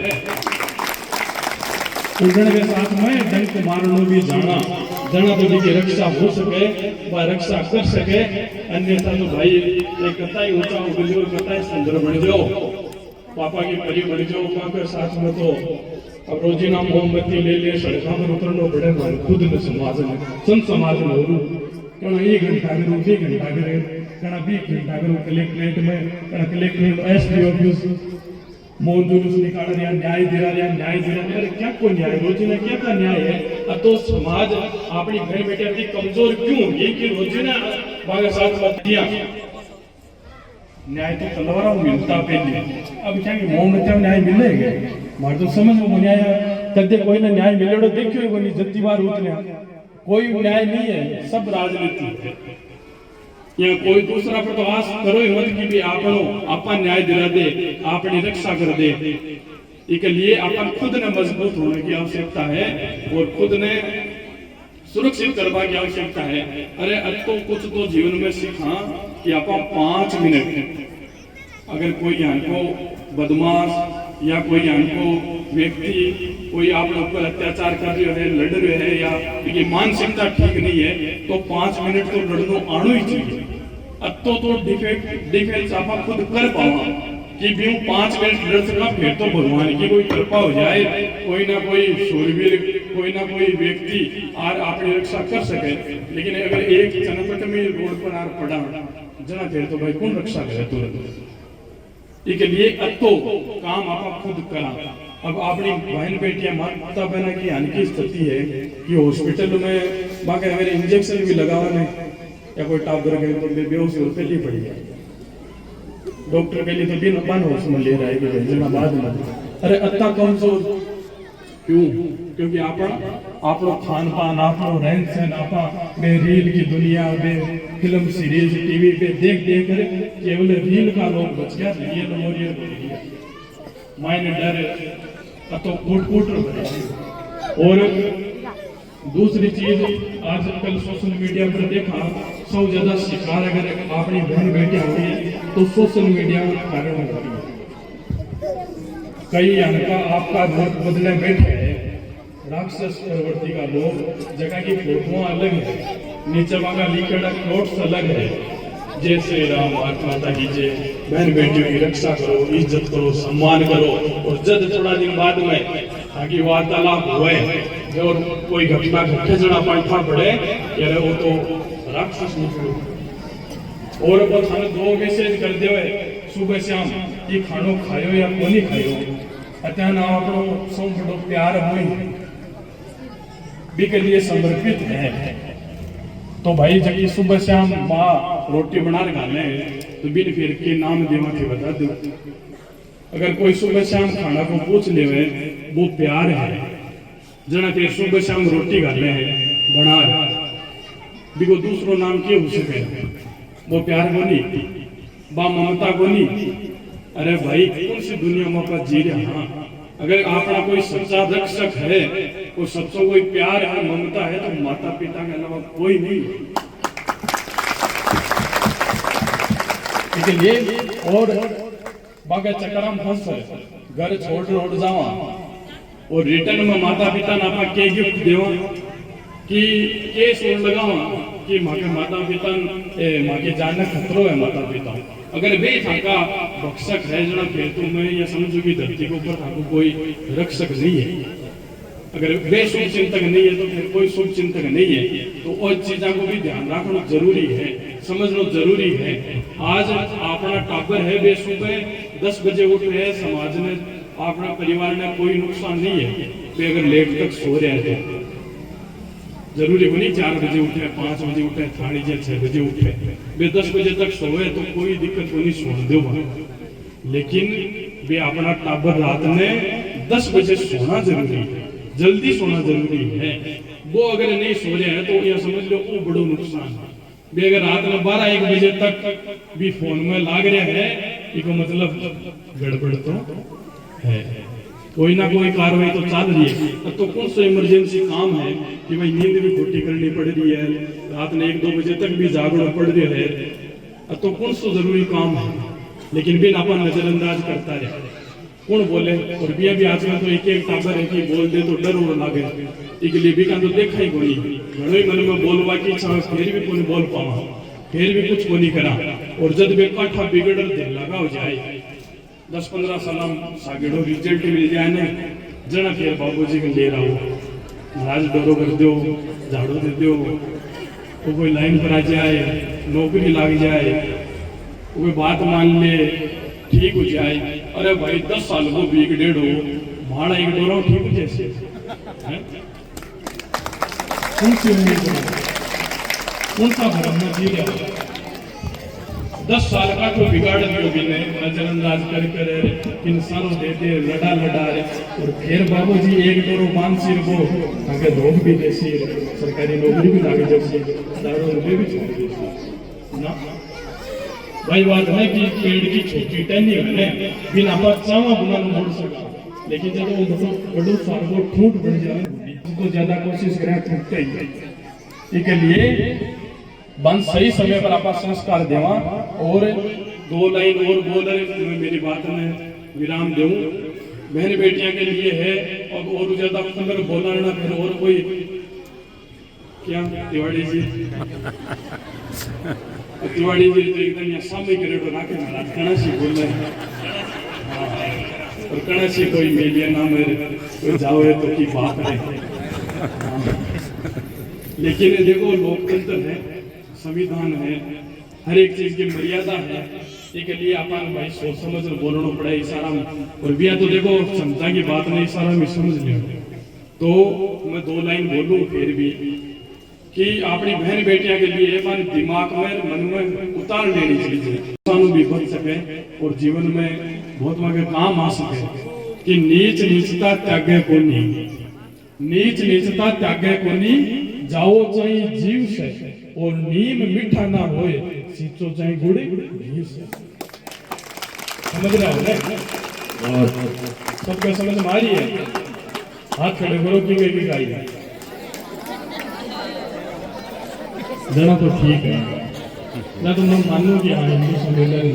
उड़ने के साथ में डंक मारनो भी जाना जना तो जी रक्षा हो सके वह रक्षा कर सके। अन्यथा तो भाई एक कताई ऊंचा उड़ जाओ, कताई सुंदर बन जाओ, पापा की परी बन जाओ। के साथ में तो अब रोजीना मोमबत्ती ले सड़का पर उतरना पड़ेगा खुद ने समाज में, संत समाज में हो कण 1 घंटा करूँ, 2 घंटा करे, कण 20 घंटा करूँ कलेक्ट्रेट में, कण कलेक्ट्रेट एसपी ऑफिस मौन जुलूस निकाल रहा, न्याय दे रहा। अरे क्या को न्याय, रोजीना क्या का न्याय है। अब तो समाज अपनी बहन बेटे अपनी कमजोर क्यों होगी कि रोजीना बागे साथ मत दिया न्याय तो तलवारों मिलता पहले। अब क्या कि मोहम्मद न्याय मिलेगा मार तो समझ में न्याय कदे कोई ना न्याय मिले देखियो कोई जत्ती बार उतने कोई न्याय नहीं है, सब राजनीति है। या कोई दूसरा पर तो आस करो ही मत कि भी आपन न्याय दिला दे, अपनी रक्षा कर दे। इसके लिए अपन खुद ने मजबूत होने की आवश्यकता है और खुद ने सुरक्षित करवा की आवश्यकता है। अरे अब तो कुछ तो जीवन में सीखा कि आप 5 मिनट अगर कोई यहाँ को बदमाश या कोई यहाँ को व्यक्ति कोई आप लोग पर अत्याचार कर रहे है, लड़ रहे है या ये मानसिकता ठीक नहीं है तो 5 मिनट तो लड़नो आनो ही चाहिए। अब तो डिफेंस आप खुद कर पावा कि भी 5 मिनट लड़ सका फिर तो भगवान की कोई कृपा हो जाए, कोई ना कोई शूरवीर कोई ना कोई व्यक्ति और अपनी रक्षा कर सके। लेकिन अगर एक चनपट में रोड पर आर पड़ा जना फिर तो भाई कौन रक्षा करे तुरंत। इसके लिए अब तो काम आप खुद करा। अब अपनी बहन बेटियां माता बहना की हानि की स्थिति है कि हॉस्पिटल में बाकी अगर इंजेक्शन भी लगावा नहीं या कोई टावर गए तो बेहोश होते ही पड़ी है। डॉक्टर के लिए तो बिन बन होश में ले रहा है कि जना बाद में अरे अत्ता कमजोर क्यों? क्योंकि आपनो खान पान आपनो रहन सहन आपा बे रील की दुनिया बे फिल्म सीरीज टीवी पे देख देख कर केवल रील का लोग बच गया। रियल मोरियल मायने डर तो कूट और दूसरी चीज आजकल सोशल मीडिया पर देखा सब ज्यादा शिकार अगर अपनी बहन बेटियां होती है तो सोशल मीडिया में कारण होती है। कई अनका आपका वोट बदले बैठे है राक्षस प्रवृत्ति का लोग जगह की फोटो अलग है, नीचे वाला लिखा नोट्स अलग है। जय श्री राम माता की जय, बहन बेटियों की रक्षा करो, इज्जत करो, सम्मान करो। और जब थोड़ा दिन बाद में आगे वार्तालाप हुए और कोई घटना खिचड़ा पंथा पड़े यार वो तो राक्षस निकलो। और वो थाने 2 मैसेज कर दे सुबह शाम कि खानो खायो या कोनी खायो अचानक आपनो सौ बड़ो प्यार हुई भी के लिए समर्पित है। तो भाई जब ये सुबह शाम माँ रोटी बना रहे तो बिन फिर के नाम देवा के बता दो। अगर कोई सुबह शाम खाना को पूछ ले वो प्यार है। जना के सुबह शाम रोटी गाले है बना भी को दूसरो नाम के हो सके वो प्यार को नहीं बा ममता को नहीं। अरे भाई कौन सी दुनिया में आप जी रहे। हाँ अगर आपका कोई सच्चा रक्षक है कोई सच्चा कोई प्यार है ममता है तो माता पिता के अलावा कोई नहीं। इसलिए और बागे चक्करम फंस घर छोड़ जावा और रिटर्न में माता पिता ना आपा के गिफ्ट देवा कि केस लगावा कि माता पिता माँ के जान खतरो है माता पिता। अगर वे थाका भक्षक है जना फिर तो मैं ये समझू कि धरती के ऊपर थाको कोई रक्षक नहीं है। अगर वे शुभ चिंतक नहीं है तो फिर कोई शुभ चिंतक नहीं है। तो और चीजों को भी ध्यान रखना जरूरी है, समझना जरूरी है। आज अपना टाबर है वे सुबह 10 बजे उठ रहे हैं, समाज ने अपना परिवार ने कोई नुकसान नहीं है। वे अगर लेट तक सो रहे हैं जरूरी को नहीं 4 बजे उठे 5 बजे उठे थाड़ी जे 6 बजे उठे वे 10 बजे तक सोए तो कोई दिक्कत को नहीं सोने दो। लेकिन वे अपना टाबर रात में 10 बजे सोना जरूरी है, जल्दी सोना जरूरी है। वो अगर नहीं सो रहे हैं तो यह समझ लो वो बड़ो नुकसान है। वे अगर रात में 12-1 बजे तक भी फोन में लाग रहे हैं इसको मतलब गड़बड़ तो है, कोई ना कोई कार्रवाई तो चल रही है। तो कौन सा इमरजेंसी काम है कि भाई नींद भी खोटी करनी पड़ रही है, रात में 1-2 बजे तक भी जागना पड़ रहा है। तो कौन सा जरूरी काम है लेकिन बिन अपन नजरअंदाज करता रहे कौन बोले। और भी आजकल तो एक टाबर है कि बोल दे तो डर उड़ लागे इसलिए भी तो देखा ही कोई घड़ो ही मन में बोलवा की इच्छा फिर भी कोई बोल पावा फिर भी कुछ को नहीं करा। और जब वे काठा बिगड़ लगा हो जाए 10-15 साल सागेड़ो रिजल्ट मिल जाए ना जना फिर बाबूजी को ले रहा हूँ राज डोरो कर दो झाड़ू दे दो तो कोई लाइन पर आ जाए नौकरी लग जाए कोई बात मान ले ठीक हो जाए। अरे भाई 10 साल को भी 1.5 हो भाड़ा 1 डोरा ठीक हो जैसे कौन सा भरम में जी रहा 10 साल का तो बिगाड़ दियो बिने नजरअंदाज कर इंसानों देते लड़ा रे और फिर बाबूजी 1 डोरो मान सिर वो आगे लोग भी देसी सरकारी नौकरी भी लागे जैसे दारू रुपये भी छोड़ ना भाई बात है कि पेड़ की छोटी टहनी है बिना बच्चावा बुना मोड़ सका लेकिन जब वो बड़ो सार वो ठूट बढ़ जाए तो ज्यादा कोशिश करें ठूटते ही इसके लिए बन सही समय पर आप संस्कार देवा और 2 लाइन और बोल रहे मैं मेरी बात में विराम दूं। बहन बेटियां के लिए है और ज्यादा अगर बोलना ना फिर और कोई क्या तिवाड़ी जी तिवाड़ी जी तो एकदम यहाँ सामने करेडो राखे कणासी बोल रहे और कणासी कोई मेलिया ना मेरे कोई जाओ तो की बात है। लेकिन देखो लोकतंत्र है, संविधान है, हर एक चीज की मर्यादा है। इसके लिए अपन भाई सोच समझ कर बोलना पड़ा इशारा में। और बिया तो देखो क्षमता की बात नहीं, इशारा में समझ लियो। तो मैं 2 लाइन बोलूं फिर भी कि अपनी बहन बेटियां के लिए अपन दिमाग में मन में उतार लेनी चाहिए, सानू भी बच सके और जीवन में बहुत मगे काम आ सके कि नीच नीचता त्यागे कोनी, नीच नीचता त्यागे कोनी, जाओ चाहे जीव से और नीम मीठा ना होए, सींचो चाहे गुड़ घी से। समझ रहा हो ना? और सबके समझ में आ रही है? हाथ खड़े करो कि वे भी गाई है जना तो ठीक है ना। तो मैं मानूं कि हाँ हिंदू सम्मेलन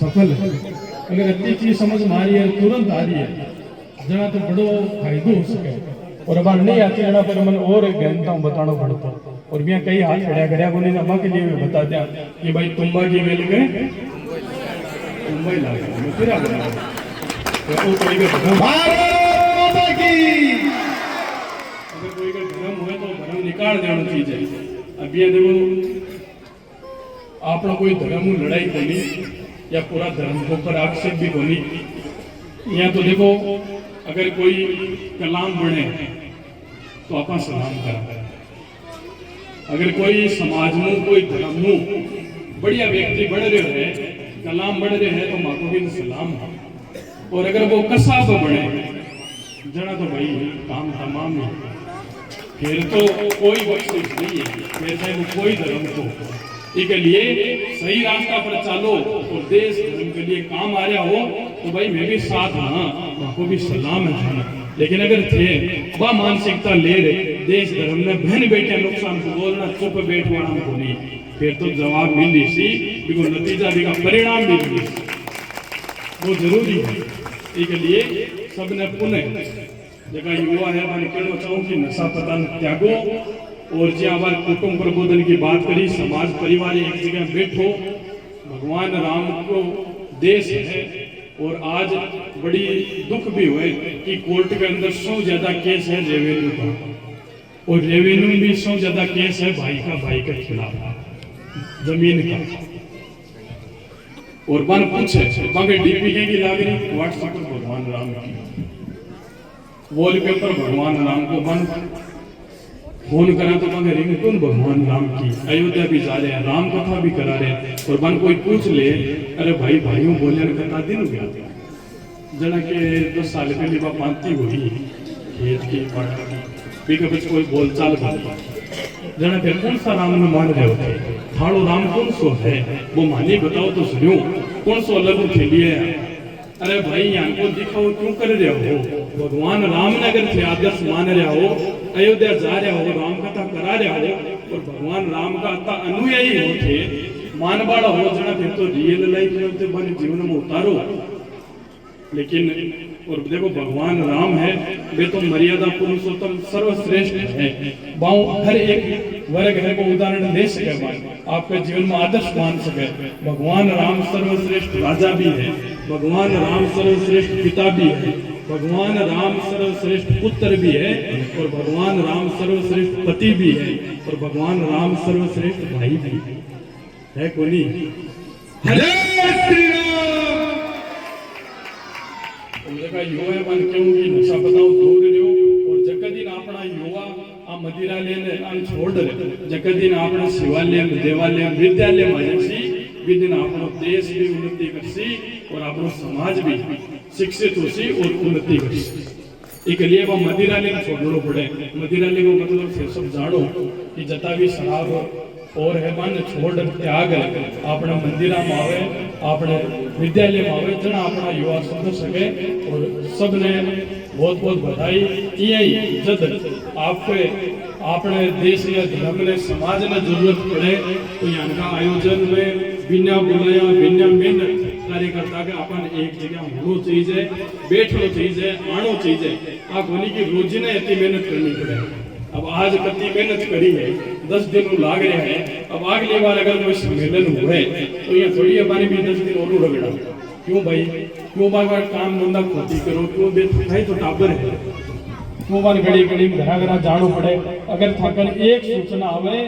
सफल है। अगर इतनी चीज समझ में आ रही है, तुरंत आ रही है, जना तो बड़ो फायदो हो सके। और अब नहीं आती जना पर मन और गहनता हूँ बताना पड़ता। और भी कई हाथ खड़ा खड़ा बोले अम्मा के लिए मैं बता दिया कि भाई तुम्बा की वेल गए मुंबई ला गया मैं फिर आ गया तो कोई का धर्म अगर कोई का धर्म हुए तो धर्म निकाल देना चीज है। अब ये देखो आपने कोई धर्म लड़ाई कोनी या पूरा धर्म के ऊपर आक्षेप भी कोनी। यहाँ तो देखो अगर कोई कलाम बने तो आप सलाम करा। अगर कोई समाज में कोई धर्म में बढ़िया व्यक्ति बढ़ रहे है, कलाम बढ़ रहे है तो माँ को भी सलाम है। और अगर वो कसाब बने जना तो भाई काम तमाम है, फिर तो कोई बख्शिश नहीं है, फिर चाहे वो कोई धर्म को। इसके लिए सही रास्ता पर चलो और देश धर्म के लिए काम आ रहा हो तो भाई मैं भी साथ हाँ माँ को भी सलाम है। लेकिन अगर थे वह मानसिकता ले रहे देश धर्म ने बहन बेटियां नुकसान को बोलना चुप बैठवाना को नहीं, फिर तो जवाब मिली सी बिल्कुल नतीजा भी का परिणाम भी मिली वो जरूरी है। इसके लिए सबने पुनः जगह युवा है मैंने कहना चाहूँ कि नशा पता न त्यागो और जी हमारे कुटुंब प्रबोधन की बात करी, समाज परिवार एक जगह बैठो। भगवान राम को देश है और आज बड़ी दुख भी हुए कि कोर्ट के अंदर 100 ज्यादा केस है रेवेन्यू का, और रेवेन्यू भी 100 ज्यादा केस है भाई के खिलाफ जमीन का। और मन पूछे बाकी डीपी की लाग रही व्हाट्सएप पर भगवान राम की, वॉलपेपर भगवान राम को मन फोन करा तो मगर रिंगटोन भगवान राम की। अयोध्या भी जा रहे हैं, राम कथा भी करा रहे हैं। और मन कोई पूछ ले अरे भाई भाइयों बोले कथा दिन हो गया जना के 10 साल पहले बात मानती हुई खेत की भी कभी कोई बोलचाल करता जना फिर कौन सा राम ने मान रहे होते थाड़ो राम कौन सो है वो मानी बताओ तो सुनो कौन सो अलग खेलिए। अरे भाई यहाँ को दिखाओ क्यों कर रहे हो? भगवान राम नगर से आदर्श मान रहे हो, अयोध्या जा रहे हो, राम कथा करा रहे हो और भगवान राम का अनुयायी होते मानवाड़ा हो जाना फिर तो रियल लाइफ में बने जीवन में उतारो। लेकिन और देखो भगवान राम है वे तो मर्यादा पुरुषोत्तम सर्वश्रेष्ठ है। बाऊ हर एक वर्ग है को उदाहरण दे सके, आपके जीवन में आदर्श मान सके। भगवान राम सर्वश्रेष्ठ राजा भी है, भगवान राम सर्वश्रेष्ठ पिता भी है, भगवान राम सर्वश्रेष्ठ पुत्र भी है और भगवान राम सर्वश्रेष्ठ पति भी है और भगवान राम सर्वश्रेष्ठ भाई भी है। कोई हरे श्री राम युवा मन क्यों की नशा बताओ दूर रहो और जगदिन अपना युवा आ मदिरा लेने आन छोड़ दे जगदिन अपना शिवालय देवालय विद्यालय में सी विदिन अपनो देश भी उन्नति करसी और अपनो समाज भी शिक्षित होसी और उन्नति करसी। एक लिए वो मदिरा लेने छोड़नो पड़े। मदिरा लेने को मतलब फिर सब जानो कि जता भी शराब और है मन छोड़ त्याग अपना मंदिरा में आवे अपने विद्यालय में आवे जना अपना युवा समझ सके। और सबने बहुत बहुत बधाई। यही जद આપણે દેશ या धर्म ने समाज ने जरूरत पड़े तो यहाँ का आयोजन में बिना बुलाया बिना मेहनत कार्यकर्ता के अपन एक जगह होना चाहिए, बैठना चाहिए, आना चाहिए। आप होने की रोजी ने इतनी मेहनत करनी पड़े। अब आज कितनी मेहनत करी है, 10 दिन लाग रहे हैं। अब अगली बार अगर कोई सम्मेलन हुए तो ये थोड़ी हमारी भी 10 दिन और रगड़ा। क्यों भाई, क्यों बार बार काम धंधा खोती करो, क्यों बेथाई तो टाबर है, क्यों बार घड़ी घड़ी घरा घरा जाना पड़े। अगर थकन एक सूचना आवे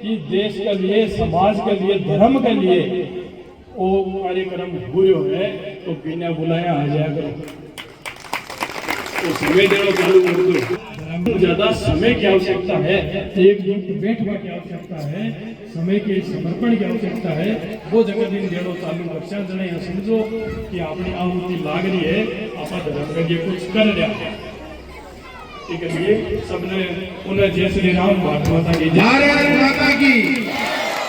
कि देश के लिए, समाज के लिए, धर्म के लिए वो कार्यक्रम पूरे है तो बिना बुलाया आ जाया करो। तो समय देना चालू कर दो। ज्यादा समय की आवश्यकता है, एकजुट बैठने की आवश्यकता है, समय के समर्पण की आवश्यकता है। वो जगह दिन देना चालू रक्षा जने समझो कि अपनी आहुति लाग रही है, आप धर्म के लिए कुछ कर रहा है। ठीक है, सबने उन्हें जय श्री राम, भारत माता की जय। भारत माता की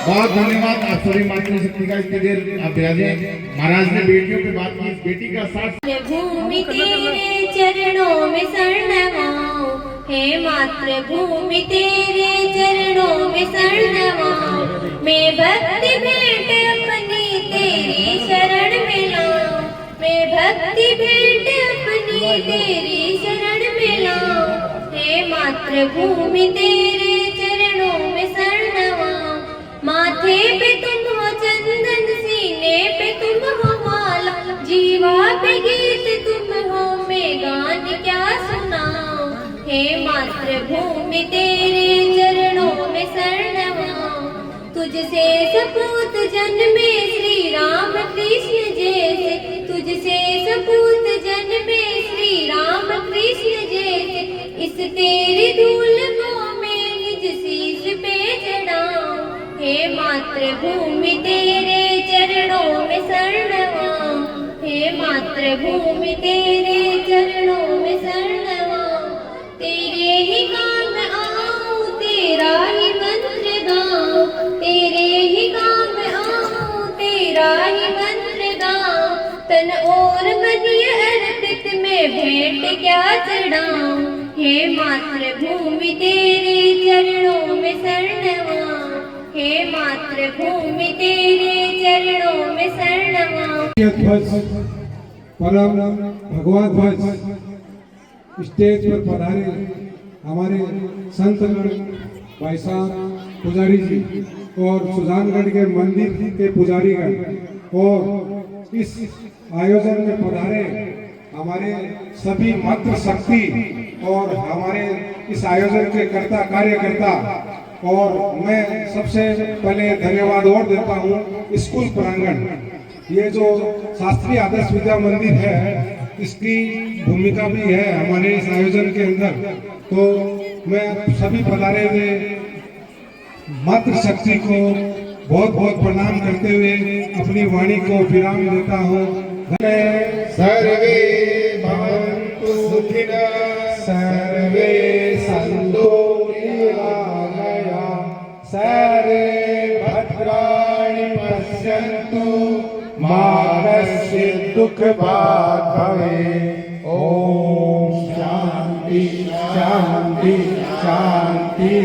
बहुत धन्यवाद। आप सभी मातृशक्ति का इतनी देर आप विराजे। महाराज ने बेटियों पे बात की, बेटी का साथ। भूमि तेरे चरणों में शरणमाओ, हे मातृभूमि तेरे चरणों में शरणमाओ। मैं भक्ति भेंट अपनी तेरी शरण में लाऊं, मैं भक्ति भेंट अपनी तेरी शरण में लाऊं। हे मातृभूमि तेरे चरणों में शरणमाओ। माथे पे तुम हो चंदन, सीने पे तुम हो माला, जीवा पे गीत तुम हो, मैं गान क्या सुनाऊं। हे मातृभूमि तेरे चरणों में शरणमाओ। तुझसे सपूत जन्मे श्री राम कृष्ण जैसे, तुझसे सपूत जन्मे श्री राम कृष्ण जैसे। इस तेरी धूल को मैं निज शीश पे चढ़ाऊं। हे मातृभूमि तेरे चरणों में शरणमाओ, हे मातृभूमि तेरे चरणों में शरणमाओ। तेरे ही काम आऊं, तेरा ही मंत्र गाऊं, तेरे ही काम आऊं, तेरा ही मंत्र गाऊं। तन और मन ये अर्पित मैं भेंट क्या चढ़ाऊं। हे मातृभूमि तेरे चरणों में शरणमाओ, हे मातृभूमि तेरे चरणों में शरणमाओ। परम भगवान ध्वज स्टेज पर पधारे हमारे संत भाई साहब पुजारी जी और सुजानगढ़ के मंदिर के पुजारीगण, और इस आयोजन में पधारे हमारे सभी मातृशक्ति और हमारे इस आयोजन के कर्ता कार्यकर्ता। और मैं सबसे पहले धन्यवाद और देता हूँ स्कूल प्रांगण। ये जो शास्त्रीय आदर्श विद्या मंदिर है, इसकी भूमिका भी है हमारे इस आयोजन के अंदर। तो मैं सभी पधारे हुए मातृशक्ति को बहुत बहुत प्रणाम करते हुए अपनी वाणी को विराम देता हूँ। सर्वे भवन्तु सुखिनः, सर्वे सन्तु निरामया, सर्वे भद्राणि पश्यन्तु, मा कश्चित् दुःखभाग् भवेत्। ओम शांति शांति शांति।